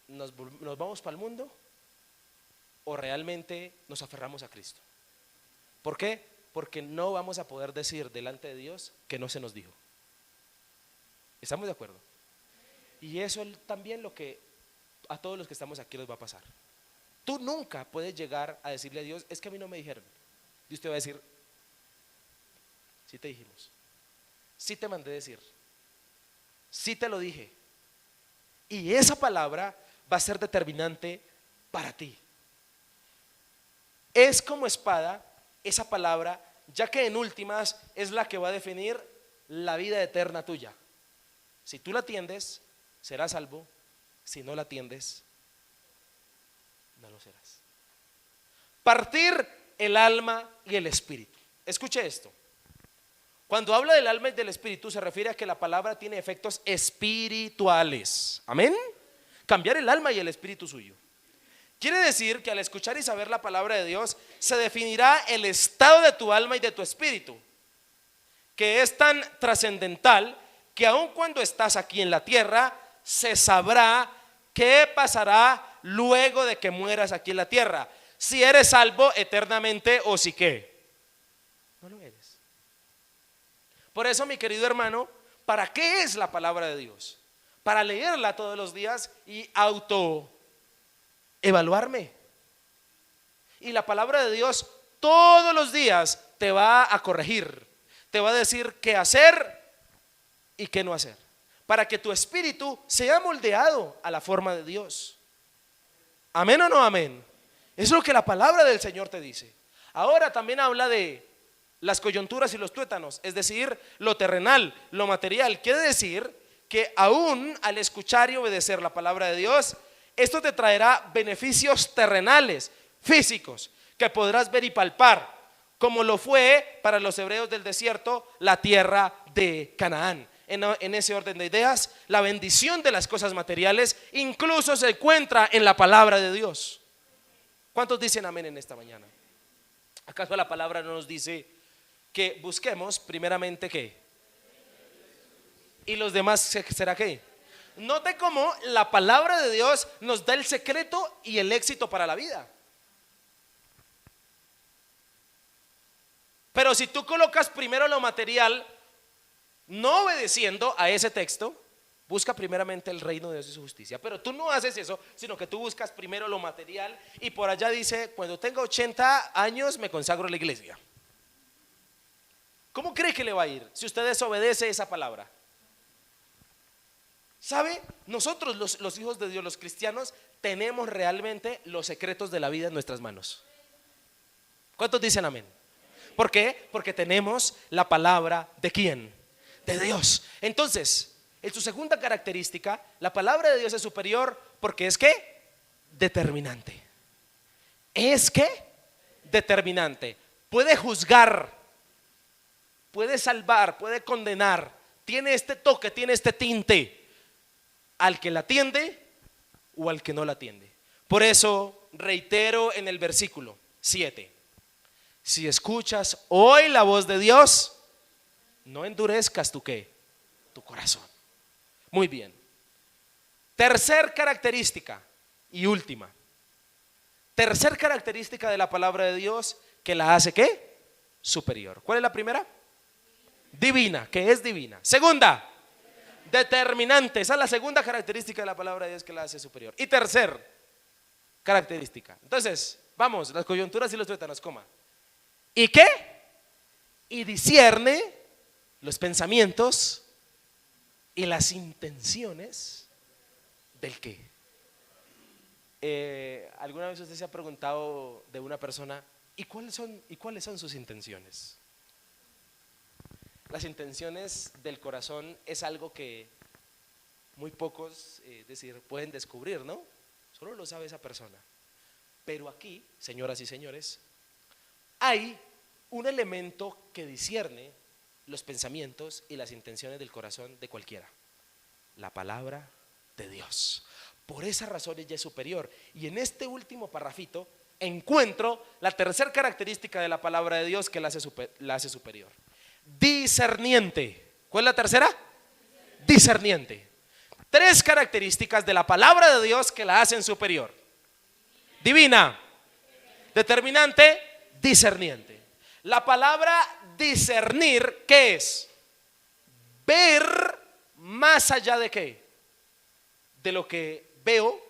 nos vamos para el mundo, o realmente nos aferramos a Cristo. ¿Por qué? Porque no vamos a poder decir delante de Dios que no se nos dijo. ¿Estamos de acuerdo? Y eso es también lo que a todos los que estamos aquí les va a pasar. Tú nunca puedes llegar a decirle a Dios, es que a mí no me dijeron. Y usted va a decir, sí te dijimos, sí te mandé decir, sí te lo dije. Y esa palabra va a ser determinante para ti. Es como espada esa palabra, ya que en últimas es la que va a definir la vida eterna tuya. Si tú la atiendes, serás salvo. Si no la atiendes, no lo serás. Partir el alma y el espíritu. Escuche esto. Cuando habla del alma y del espíritu, se refiere a que la palabra tiene efectos espirituales. Amén. Cambiar el alma y el espíritu suyo. Quiere decir que al escuchar y saber la palabra de Dios, se definirá el estado de tu alma y de tu espíritu, que es tan trascendental que aun cuando estás aquí en la tierra, se sabrá qué pasará luego de que mueras aquí en la tierra. Si eres salvo eternamente o si qué, no lo eres. Por eso, mi querido hermano, ¿para qué es la palabra de Dios? Para leerla todos los días y autoevaluarme. Y la palabra de Dios todos los días te va a corregir, te va a decir qué hacer y qué no hacer, para que tu espíritu sea moldeado a la forma de Dios. ¿Amén o no amén? Eso es lo que la palabra del Señor te dice. Ahora también habla de las coyunturas y los tuétanos, es decir, lo terrenal, lo material. Quiere decir que aún al escuchar y obedecer la palabra de Dios, esto te traerá beneficios terrenales, físicos, que podrás ver y palpar, como lo fue para los hebreos del desierto la tierra de Canaán. En ese orden de ideas, la bendición de las cosas materiales incluso se encuentra en la palabra de Dios. ¿Cuántos dicen amén en esta mañana? ¿Acaso la palabra no nos dice que busquemos primeramente qué? ¿Y los demás será qué? Note cómo la palabra de Dios nos da el secreto y el éxito para la vida. Pero si tú colocas primero lo material, no obedeciendo a ese texto, busca primeramente el reino de Dios y su justicia. Pero tú no haces eso, sino que tú buscas primero lo material. Y por allá dice, cuando tenga 80 años me consagro a la iglesia. ¿Cómo cree que le va a ir si usted desobedece esa palabra? ¿Sabe? Nosotros los hijos de Dios, los cristianos, tenemos realmente los secretos de la vida en nuestras manos. ¿Cuántos dicen amén? ¿Por qué? Porque tenemos la palabra ¿de quién? De Dios. Entonces, en su segunda característica, la palabra de Dios es superior porque es ¿qué? Determinante. Es ¿qué? Determinante. Puede juzgar, puede salvar, puede condenar. Tiene este toque, tiene este tinte al que la atiende o al que no la atiende. Por eso reitero en el versículo 7: si escuchas hoy la voz de Dios, no endurezcas tu ¿qué? Tu corazón. Muy bien. Tercer característica y última. Tercer característica de la palabra de Dios que la hace ¿qué? Superior. ¿Cuál es la primera? Divina, que es divina. Segunda, determinante. Esa es la segunda característica de la palabra de Dios que la hace superior. Y tercer característica. Entonces, vamos, las coyunturas y los tuétanos, coma. ¿Y qué? Y discierne los pensamientos y las intenciones del qué. ¿Alguna vez usted se ha preguntado de una persona ¿y cuáles son sus intenciones? Las intenciones del corazón es algo que muy pocos, pueden descubrir, ¿no? Solo lo sabe esa persona. Pero aquí, señoras y señores, hay un elemento que discierne los pensamientos y las intenciones del corazón de cualquiera: la palabra de Dios. Por esa razón ella es superior. Y en este último parrafito encuentro la tercera característica de la palabra de Dios que la hace superior. Discerniente. ¿Cuál es la tercera? Discerniente. Tres características de la palabra de Dios que la hacen superior: divina, determinante, discerniente. La palabra discernir, ¿qué es? Ver más allá de qué, de lo que veo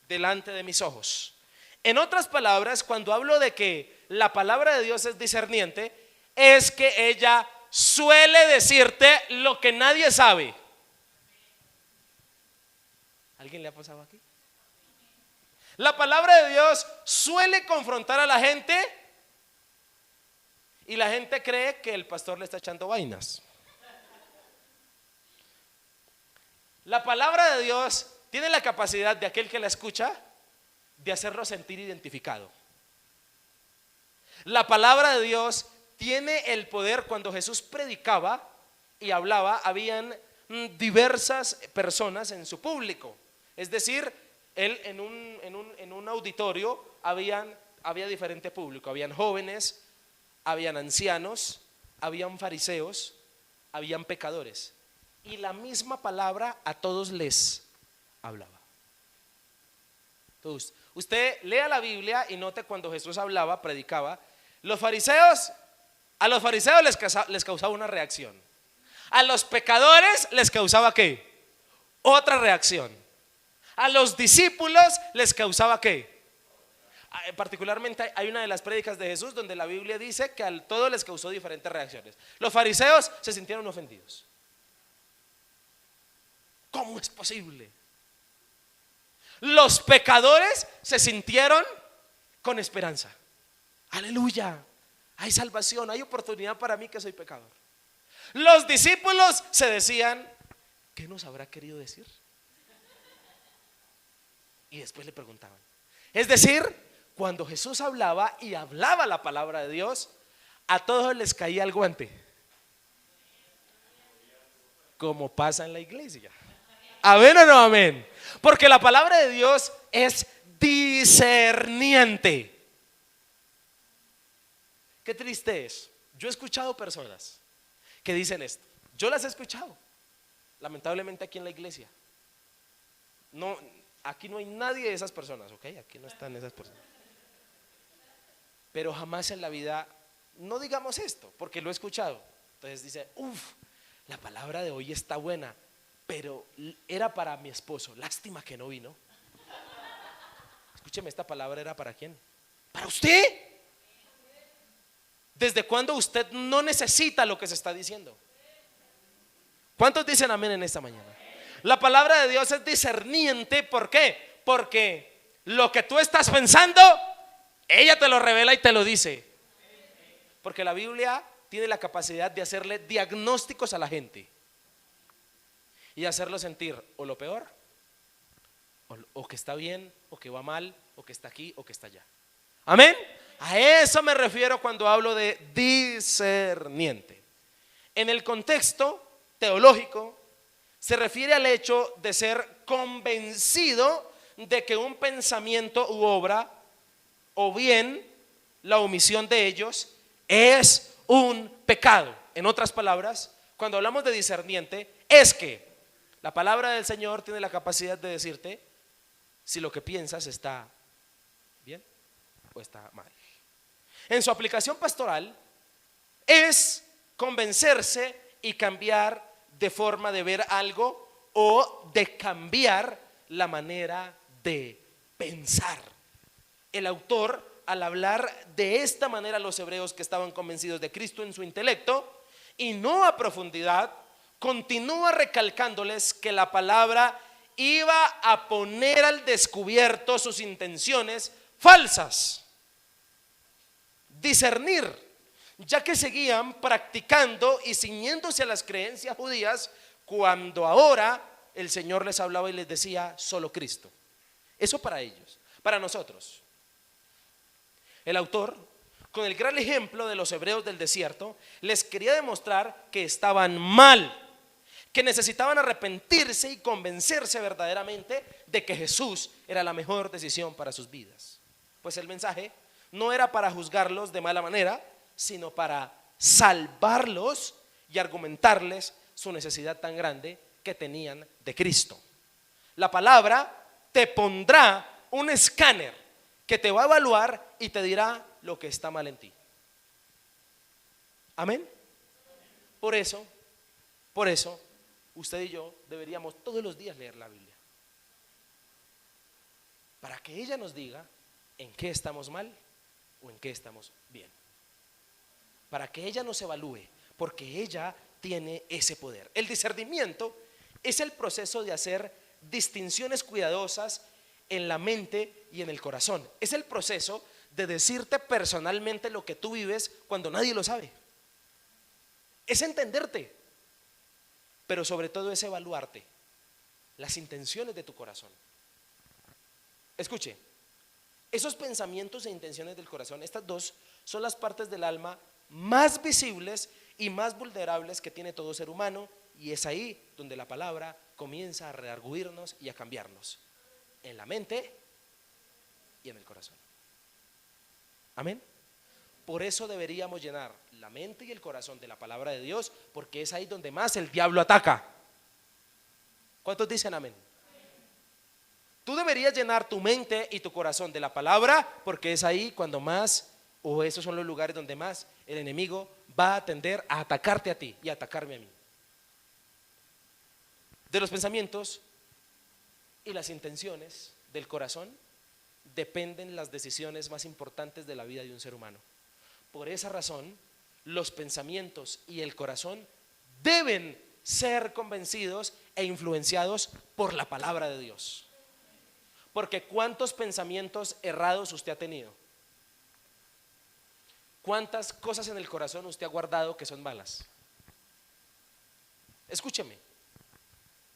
delante de mis ojos. En otras palabras, cuando hablo de que la palabra de Dios es discerniente, es que ella suele decirte lo que nadie sabe. ¿Alguien le ha pasado aquí? La palabra de Dios suele confrontar a la gente y la gente cree que el pastor le está echando vainas. La palabra de Dios tiene la capacidad de aquel que la escucha de hacerlo sentir identificado. La palabra de Dios tiene el poder. Cuando Jesús predicaba y hablaba, habían diversas personas en su público. Es decir, él en un auditorio había diferente público. Habían jóvenes, habían ancianos, habían fariseos, habían pecadores. Y la misma palabra a todos les hablaba. Entonces, usted lea la Biblia y note cuando Jesús hablaba, predicaba, a los fariseos les causaba una reacción. A los pecadores les causaba ¿qué? Otra reacción. A los discípulos les causaba ¿qué? Particularmente hay una de las prédicas de Jesús donde la Biblia dice que a todos les causó diferentes reacciones. Los fariseos se sintieron ofendidos. ¿Cómo es posible? Los pecadores se sintieron con esperanza. Aleluya, hay salvación, hay oportunidad para mí que soy pecador. Los discípulos se decían, ¿qué nos habrá querido decir? Y después le preguntaban. Es decir, cuando Jesús hablaba y hablaba la palabra de Dios, a todos les caía el guante, como pasa en la iglesia. ¿Amén o no amén? Porque la palabra de Dios es discerniente. Qué triste es. Yo he escuchado personas que dicen esto. Yo las he escuchado, lamentablemente, aquí en la iglesia. No, aquí no hay nadie de esas personas, ¿ok? Aquí no están esas personas. Pero jamás en la vida, no digamos esto, porque lo he escuchado. Entonces dice, la palabra de hoy está buena, pero era para mi esposo, lástima que no vino. Escúcheme, esta palabra era ¿para quién? ¿Para usted? ¿Desde cuándo usted no necesita lo que se está diciendo? ¿Cuántos dicen amén en esta mañana? La palabra de Dios es discerniente. ¿Por qué? Porque lo que tú estás pensando, ella te lo revela y te lo dice. Porque la Biblia tiene la capacidad de hacerle diagnósticos a la gente y hacerlo sentir o lo peor, o que está bien, o que va mal, o que está aquí, o que está allá. Amén. A eso me refiero cuando hablo de discerniente. En el contexto teológico se refiere al hecho de ser convencido de que un pensamiento u obra, o bien la omisión de ellos, es un pecado. En otras palabras, cuando hablamos de discerniente, es que la palabra del Señor tiene la capacidad de decirte si lo que piensas está bien o está mal. En su aplicación pastoral es convencerse y cambiar de forma de ver algo o de cambiar la manera de pensar. El autor, al hablar de esta manera a los hebreos que estaban convencidos de Cristo en su intelecto y no a profundidad, continúa recalcándoles que la palabra iba a poner al descubierto sus intenciones falsas. Discernir, ya que seguían practicando y ciñéndose a las creencias judías, cuando ahora el Señor les hablaba y les decía solo Cristo. Eso para ellos. Para nosotros, el autor, con el gran ejemplo de los hebreos del desierto, les quería demostrar que estaban mal, que necesitaban arrepentirse y convencerse verdaderamente de que Jesús era la mejor decisión para sus vidas. Pues el mensaje no era para juzgarlos de mala manera, sino para salvarlos y argumentarles su necesidad tan grande que tenían de Cristo. La palabra te pondrá un escáner que te va a evaluar y te dirá lo que está mal en ti. Amén. Por eso, usted y yo deberíamos todos los días leer la Biblia, para que ella nos diga en qué estamos mal o en qué estamos bien, para que ella nos evalúe, porque ella tiene ese poder. El discernimiento es el proceso de hacer distinciones cuidadosas en la mente y en el corazón. Es el proceso de decirte personalmente lo que tú vives cuando nadie lo sabe. Es entenderte, pero sobre todo es evaluarte las intenciones de tu corazón. Escuche, esos pensamientos e intenciones del corazón, estas dos son las partes del alma más visibles y más vulnerables que tiene todo ser humano, y es ahí donde la palabra comienza a redarguirnos y a cambiarnos, en la mente y en el corazón. Amén. Por eso deberíamos llenar la mente y el corazón de la palabra de Dios, porque es ahí donde más el diablo ataca. ¿Cuántos dicen amén? Tú deberías llenar tu mente y tu corazón de la palabra, porque es ahí cuando más, o esos son los lugares donde más el enemigo va a tender a atacarte a ti y a atacarme a mí. De los pensamientos y las intenciones del corazón dependen las decisiones más importantes de la vida de un ser humano. Por esa razón, los pensamientos y el corazón deben ser convencidos e influenciados por la palabra de Dios. Porque ¿cuántos pensamientos errados usted ha tenido? ¿Cuántas cosas en el corazón usted ha guardado que son malas? Escúcheme.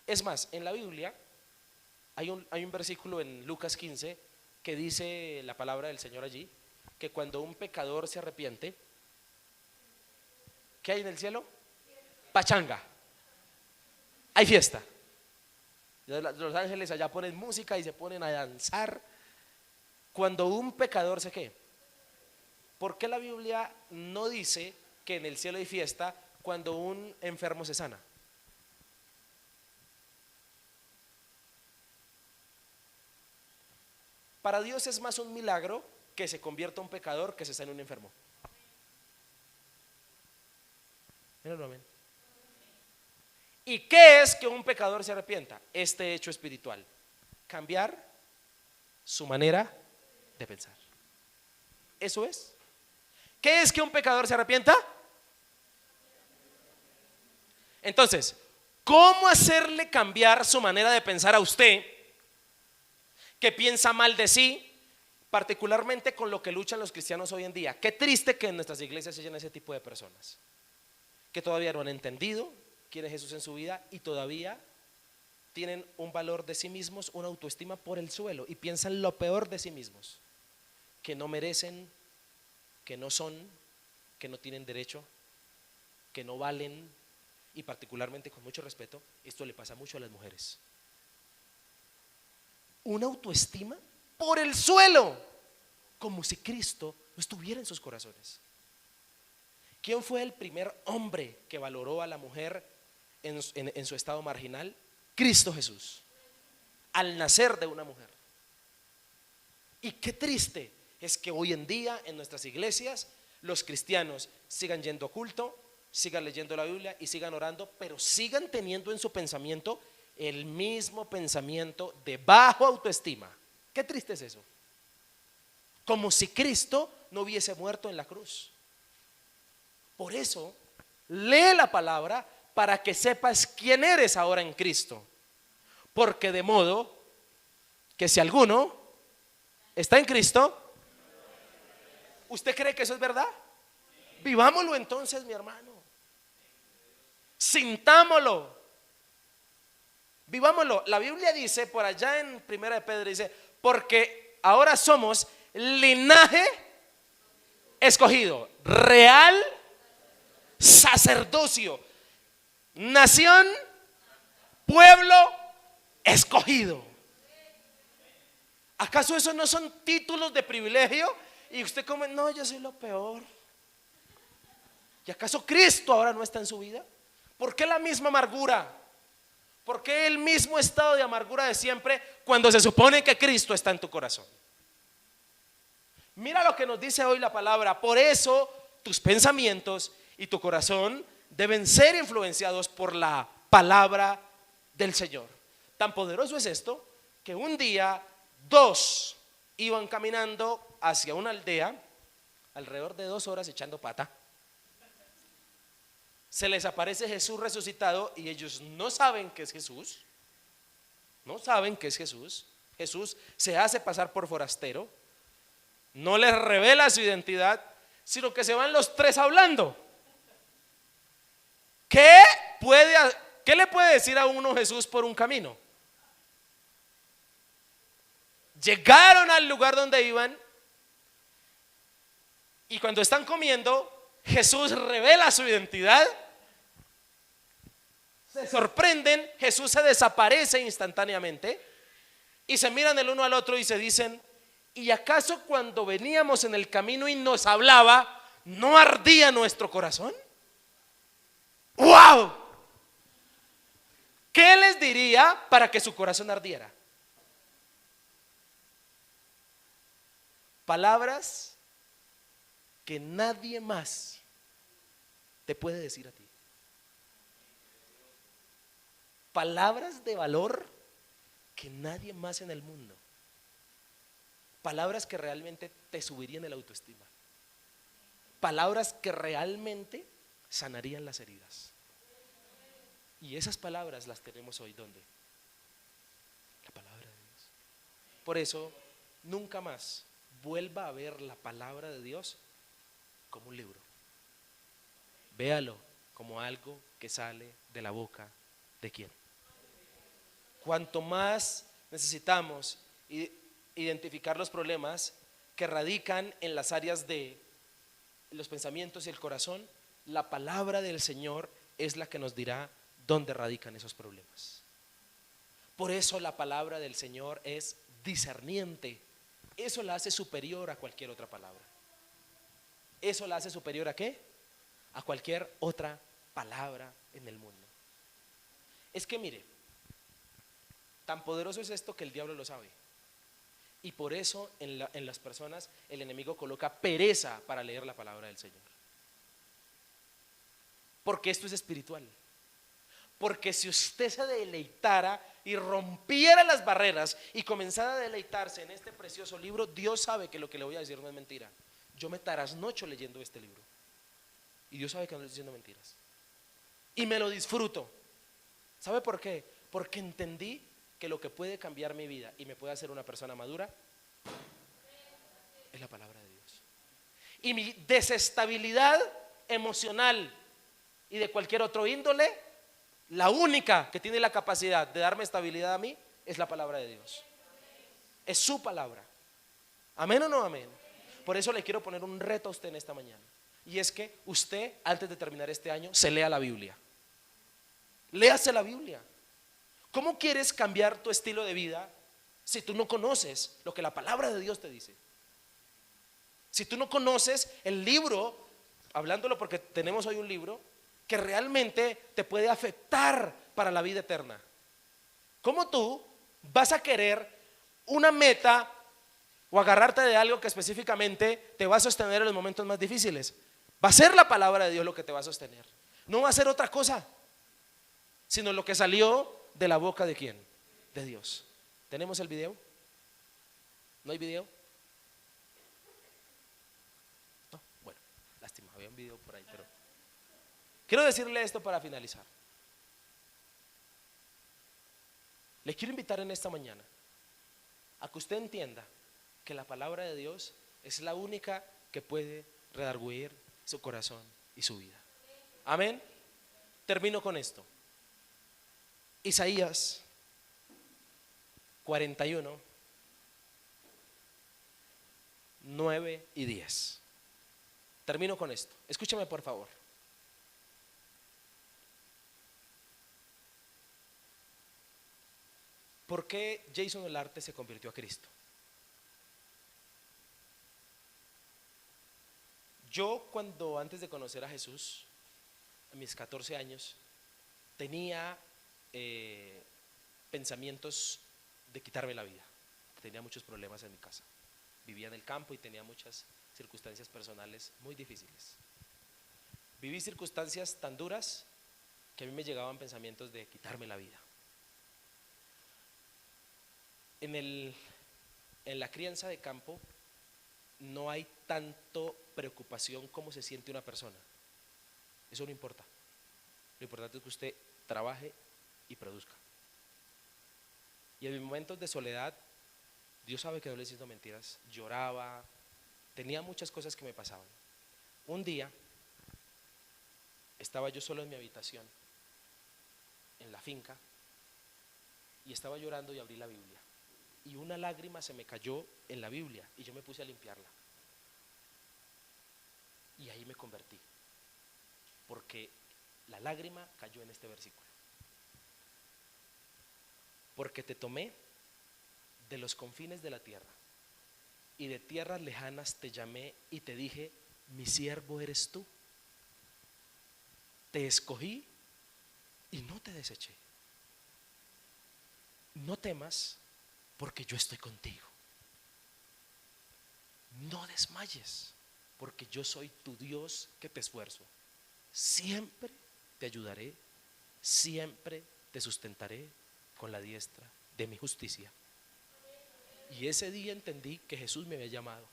Es más, en la Biblia hay un versículo en Lucas 15 que dice la palabra del Señor allí, que cuando un pecador se arrepiente, ¿qué hay en el cielo? Pachanga. Hay fiesta. Los ángeles allá ponen música y se ponen a danzar. Cuando un pecador se ¿qué? ¿Por qué la Biblia no dice que en el cielo hay fiesta cuando un enfermo se sana? Para Dios es más un milagro que se convierta un pecador que se sane un enfermo. Míralo, amén. ¿Y qué es que un pecador se arrepienta? Este hecho espiritual: cambiar su manera de pensar. Eso es. ¿Qué es que un pecador se arrepienta? Entonces, ¿cómo hacerle cambiar su manera de pensar a usted, que piensa mal de sí, particularmente con lo que luchan los cristianos hoy en día? Qué triste que en nuestras iglesias se llenen ese tipo de personas que todavía no han entendido quién es Jesús en su vida y todavía tienen un valor de sí mismos, una autoestima por el suelo, y piensan lo peor de sí mismos, que no merecen, que no son, que no tienen derecho, que no valen. Y particularmente, con mucho respeto, esto le pasa mucho a las mujeres. Una autoestima por el suelo, como si Cristo no estuviera en sus corazones. ¿Quién fue el primer hombre que valoró a la mujer en su estado marginal? Cristo Jesús, al nacer de una mujer. Y qué triste es que hoy en día en nuestras iglesias los cristianos sigan yendo a culto, sigan leyendo la Biblia y sigan orando, pero sigan teniendo en su pensamiento el mismo pensamiento de bajo autoestima. Qué triste es eso. Como si Cristo no hubiese muerto en la cruz. Por eso, lee la palabra para que sepas quién eres ahora en Cristo. Porque de modo que si alguno está en Cristo, ¿usted cree que eso es verdad? Vivámoslo entonces, mi hermano. Sintámoslo. Vivámoslo. La Biblia dice por allá en Primera de Pedro, dice, porque ahora somos linaje escogido, real sacerdocio, nación, pueblo escogido. ¿Acaso esos no son títulos de privilegio? Y usted como, no, yo soy lo peor. ¿Y acaso Cristo ahora no está en su vida? ¿Por qué la misma amargura? ¿Por qué el mismo estado de amargura de siempre cuando se supone que Cristo está en tu corazón? Mira lo que nos dice hoy la palabra. Por eso tus pensamientos y tu corazón deben ser influenciados por la palabra del Señor. Tan poderoso es esto que un día dos iban caminando hacia una aldea, alrededor de 2 horas echando pata. Se les aparece Jesús resucitado y ellos no saben que es Jesús. No saben que es Jesús. Jesús se hace pasar por forastero. No les revela su identidad, sino que se van los tres hablando. ¿Qué le puede decir a uno Jesús por un camino? Llegaron al lugar donde iban y cuando están comiendo, Jesús revela su identidad. Se sorprenden, Jesús se desaparece instantáneamente y se miran el uno al otro y se dicen: ¿y acaso cuando veníamos en el camino y nos hablaba, no ardía nuestro corazón? ¡Wow! ¿Qué les diría para que su corazón ardiera? Palabras que nadie más te puede decir a ti. Palabras de valor que nadie más en el mundo. Palabras que realmente te subirían el autoestima. Palabras que realmente sanarían las heridas. Y esas palabras las tenemos hoy, ¿dónde? La palabra de Dios. Por eso, nunca más vuelva a ver la palabra de Dios como un libro. Véalo como algo que sale de la boca de quién. Cuanto más necesitamos identificar los problemas que radican en las áreas de los pensamientos y el corazón, la palabra del Señor es la que nos dirá dónde radican esos problemas. Por eso la palabra del Señor es discerniente. Eso la hace superior a cualquier otra palabra. Eso la hace superior ¿a qué? A cualquier otra palabra en el mundo. Es que mire, tan poderoso es esto que el diablo lo sabe. Y por eso en las personas el enemigo coloca pereza para leer la palabra del Señor. Porque esto es espiritual. Porque si usted se deleitara y rompiera las barreras y comenzara a deleitarse en este precioso libro, Dios sabe que lo que le voy a decir no es mentira. Yo me trasnocho leyendo este libro y Dios sabe que no estoy diciendo mentiras y me lo disfruto. ¿Sabe por qué? Porque entendí que lo que puede cambiar mi vida y me puede hacer una persona madura es la palabra de Dios. Y mi desestabilidad emocional y de cualquier otro índole, la única que tiene la capacidad de darme estabilidad a mí es la palabra de Dios. Es su palabra. ¿Amén o no amén? Por eso le quiero poner un reto a usted en esta mañana. Y es que usted, antes de terminar este año, se lea la Biblia. Léase la Biblia. ¿Cómo quieres cambiar tu estilo de vida si tú no conoces lo que la palabra de Dios te dice? Si tú no conoces el libro, hablándolo porque tenemos hoy un libro que realmente te puede afectar para la vida eterna. ¿Cómo tú vas a querer una meta o agarrarte de algo que específicamente te va a sostener en los momentos más difíciles? Va a ser la palabra de Dios lo que te va a sostener. No va a ser otra cosa, sino lo que salió de la boca de quién, de Dios. ¿Tenemos el video? ¿No hay video? No, bueno, lástima, había un video por ahí, pero quiero decirle esto para finalizar. Le quiero invitar en esta mañana a que usted entienda que la palabra de Dios es la única que puede redarguir su corazón y su vida. Amén. Termino con esto. Isaías 41, 9 y 10. Termino con esto. Escúchame por favor. ¿Por qué Jason Olarte se convirtió a Cristo? Yo cuando antes de conocer a Jesús, a mis 14 años, tenía pensamientos de quitarme la vida. Tenía muchos problemas en mi casa. Vivía en el campo y tenía muchas circunstancias personales muy difíciles. Viví circunstancias tan duras que a mí me llegaban pensamientos de quitarme la vida. En la crianza de campo no hay tanto preocupación como se siente una persona. Eso no importa. Lo importante es que usted trabaje y produzca. Y en mis momentos de soledad, Dios sabe que no le siento mentiras, lloraba, tenía muchas cosas que me pasaban. Un día estaba yo solo en mi habitación, en la finca, y estaba llorando y abrí la Biblia. Y una lágrima se me cayó en la Biblia y yo me puse a limpiarla. Y ahí me convertí, porque la lágrima cayó en este versículo. Porque te tomé de los confines de la tierra y de tierras lejanas te llamé y te dije, mi siervo eres tú. Te escogí y no te deseché. No temas, porque yo estoy contigo. No desmayes, porque yo soy tu Dios que te esfuerzo. Siempre te ayudaré, siempre te sustentaré con la diestra de mi justicia. Y ese día entendí que Jesús me había llamado.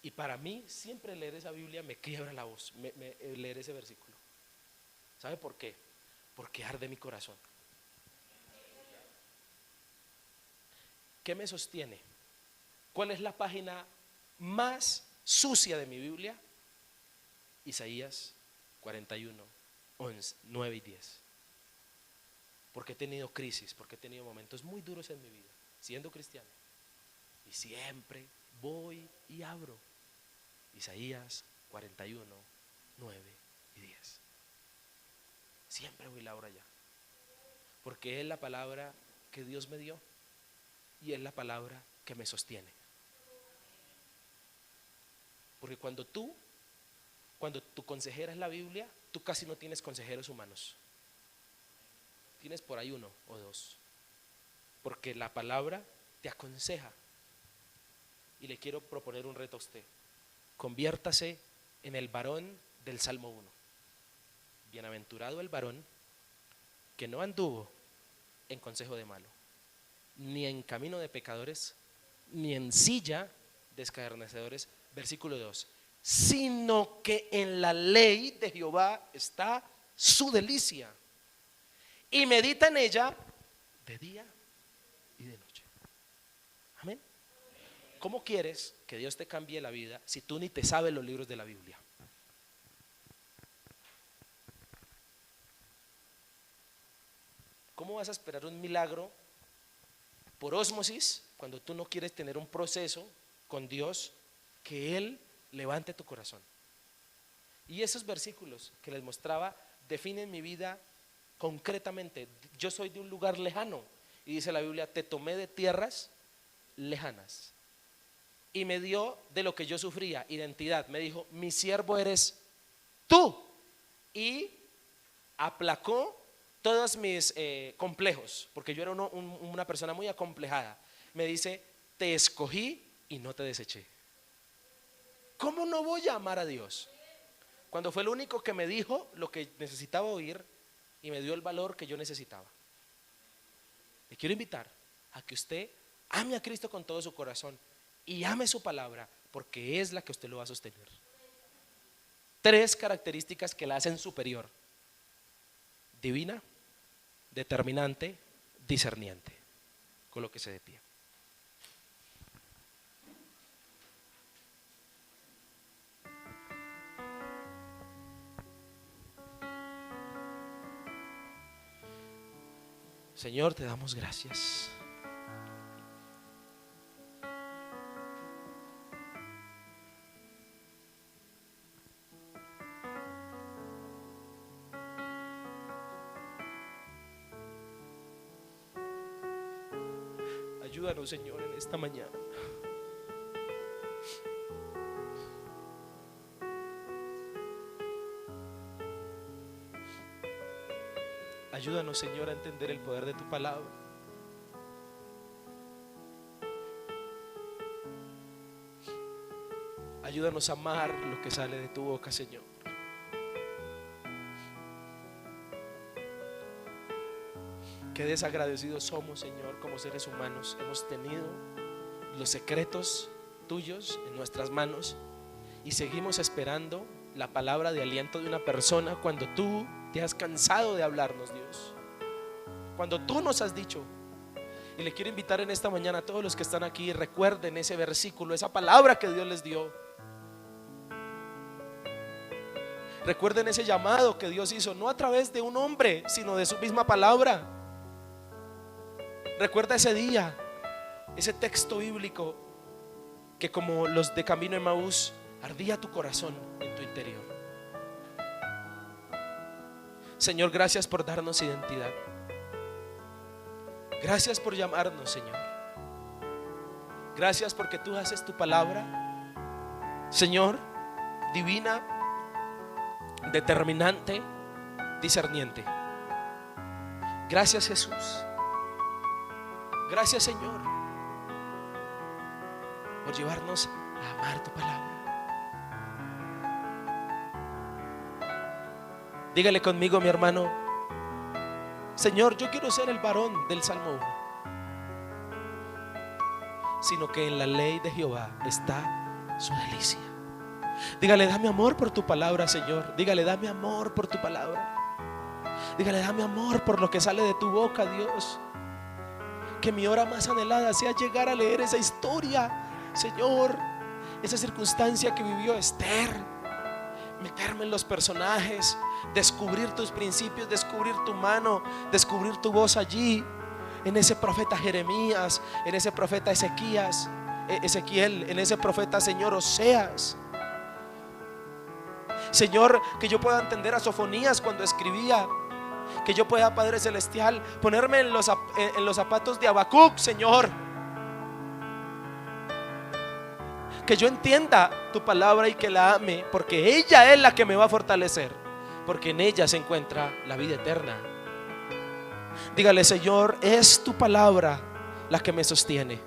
Y para mí, siempre leer esa Biblia me quiebra la voz, leer ese versículo. ¿Sabe por qué? Porque arde mi corazón. ¿Qué me sostiene? ¿Cuál es la página más sucia de mi Biblia? Isaías 41, 11, 9 y 10. Porque he tenido crisis, porque he tenido momentos muy duros en mi vida, siendo cristiano. Y siempre voy y abro Isaías 41, 9 y 10. Siempre voy y la abro allá. Porque es la palabra que Dios me dio y es la palabra que me sostiene. Porque cuando tu consejera es la Biblia, tú casi no tienes consejeros humanos. Tienes por ahí uno o dos. Porque la palabra te aconseja. Y le quiero proponer un reto a usted. Conviértase en el varón del Salmo 1. Bienaventurado el varón que no anduvo en consejo de malo, ni en camino de pecadores, ni en silla de escarnecedores. Versículo 2. Sino que en la ley de Jehová está su delicia, y medita en ella de día y de noche. Amén. ¿Cómo quieres que Dios te cambie la vida si tú ni te sabes los libros de la Biblia? ¿Cómo vas a esperar un milagro por ósmosis cuando tú no quieres tener un proceso con Dios que Él levante tu corazón? Y esos versículos que les mostraba definen mi vida concretamente. Yo soy de un lugar lejano y dice la Biblia, te tomé de tierras lejanas y me dio de lo que yo sufría, identidad. Me dijo, mi siervo eres tú, y aplacó todos mis complejos, porque yo era una persona muy acomplejada. Me dice, te escogí y no te deseché. ¿Cómo no voy a amar a Dios? Cuando fue el único que me dijo lo que necesitaba oír y me dio el valor que yo necesitaba. Le quiero invitar a que usted ame a Cristo con todo su corazón y ame su palabra, porque es la que usted lo va a sostener. 3 características que la hacen superior: divina, determinante, discerniente. Colóquese de pie. Señor, te damos gracias. Ayúdanos, Señor, en esta mañana. Ayúdanos, Señor, a entender el poder de tu palabra. Ayúdanos a amar lo que sale de tu boca, Señor. Qué desagradecidos somos, Señor, como seres humanos. Hemos tenido los secretos tuyos en nuestras manos y seguimos esperando la palabra de aliento de una persona cuando tú te has cansado de hablarnos, Dios. Cuando tú nos has dicho. Y le quiero invitar en esta mañana a todos los que están aquí, recuerden ese versículo, esa palabra que Dios les dio. Recuerden ese llamado que Dios hizo, no a través de un hombre, sino de su misma palabra. Recuerda ese día, ese texto bíblico que como los de Camino de Emaús ardía tu corazón en tu interior. Señor, gracias por darnos identidad. Gracias por llamarnos, Señor. Gracias porque tú haces tu palabra, Señor, divina, determinante, discerniente. Gracias, Jesús. Gracias, Señor, por llevarnos a amar tu palabra. Dígale conmigo, mi hermano: Señor, yo quiero ser el varón del Salmo 1, sino que en la ley de Jehová está su delicia. Dígale: dame amor por tu palabra, Señor. Dígale: dame amor por tu palabra. Dígale: dame amor por lo que sale de tu boca, Dios. Que mi hora más anhelada sea llegar a leer esa historia, Señor, esa circunstancia que vivió Esther, meterme en los personajes, descubrir tus principios, descubrir tu mano, descubrir tu voz allí, en ese profeta Jeremías, en ese profeta Ezequiel, en ese profeta, Señor, Oseas. Señor, que yo pueda entender a Sofonías cuando escribía. Que yo pueda, Padre Celestial, ponerme en los zapatos de Habacuc, Señor. Que yo entienda tu palabra y que la ame, porque ella es la que me va a fortalecer, porque en ella se encuentra la vida eterna. Dígale: Señor, es tu palabra la que me sostiene.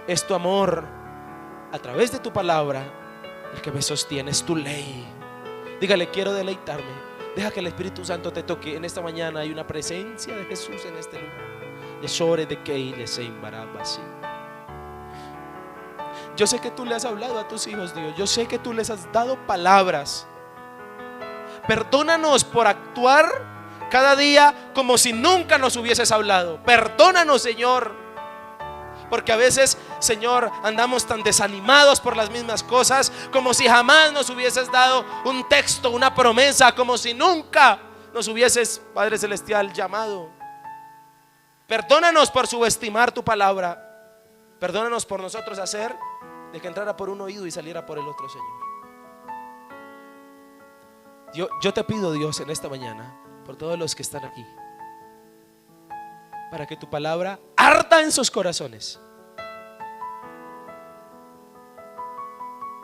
Es tu amor a través de tu palabra el que me sostiene, es tu ley. Dígale: quiero deleitarme. Deja que el Espíritu Santo te toque. En esta mañana hay una presencia de Jesús en este lugar. Yo sé que tú le has hablado a tus hijos, Dios. Yo sé que tú les has dado palabras. Perdónanos por actuar cada día como si nunca nos hubieses hablado. Perdónanos, Señor, porque a veces, Señor, andamos tan desanimados por las mismas cosas, como si jamás nos hubieses dado un texto, una promesa, como si nunca nos hubieses, Padre Celestial, llamado. Perdónanos por subestimar tu palabra. Perdónanos por nosotros hacer de que entrara por un oído y saliera por el otro, Señor. Yo te pido, Dios, en esta mañana, por todos los que están aquí, para que tu palabra arda en sus corazones,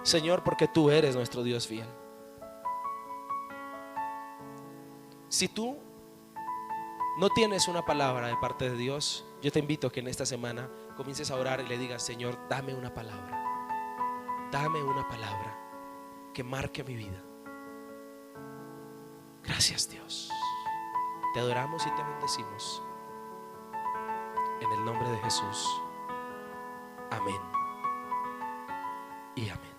Señor, porque tú eres nuestro Dios fiel. Si tú no tienes una palabra de parte de Dios, yo te invito a que en esta semana comiences a orar y le digas: Señor, dame una palabra. Dame una palabra que marque mi vida. Gracias, Dios. Te adoramos y te bendecimos. En el nombre de Jesús. Amén y amén.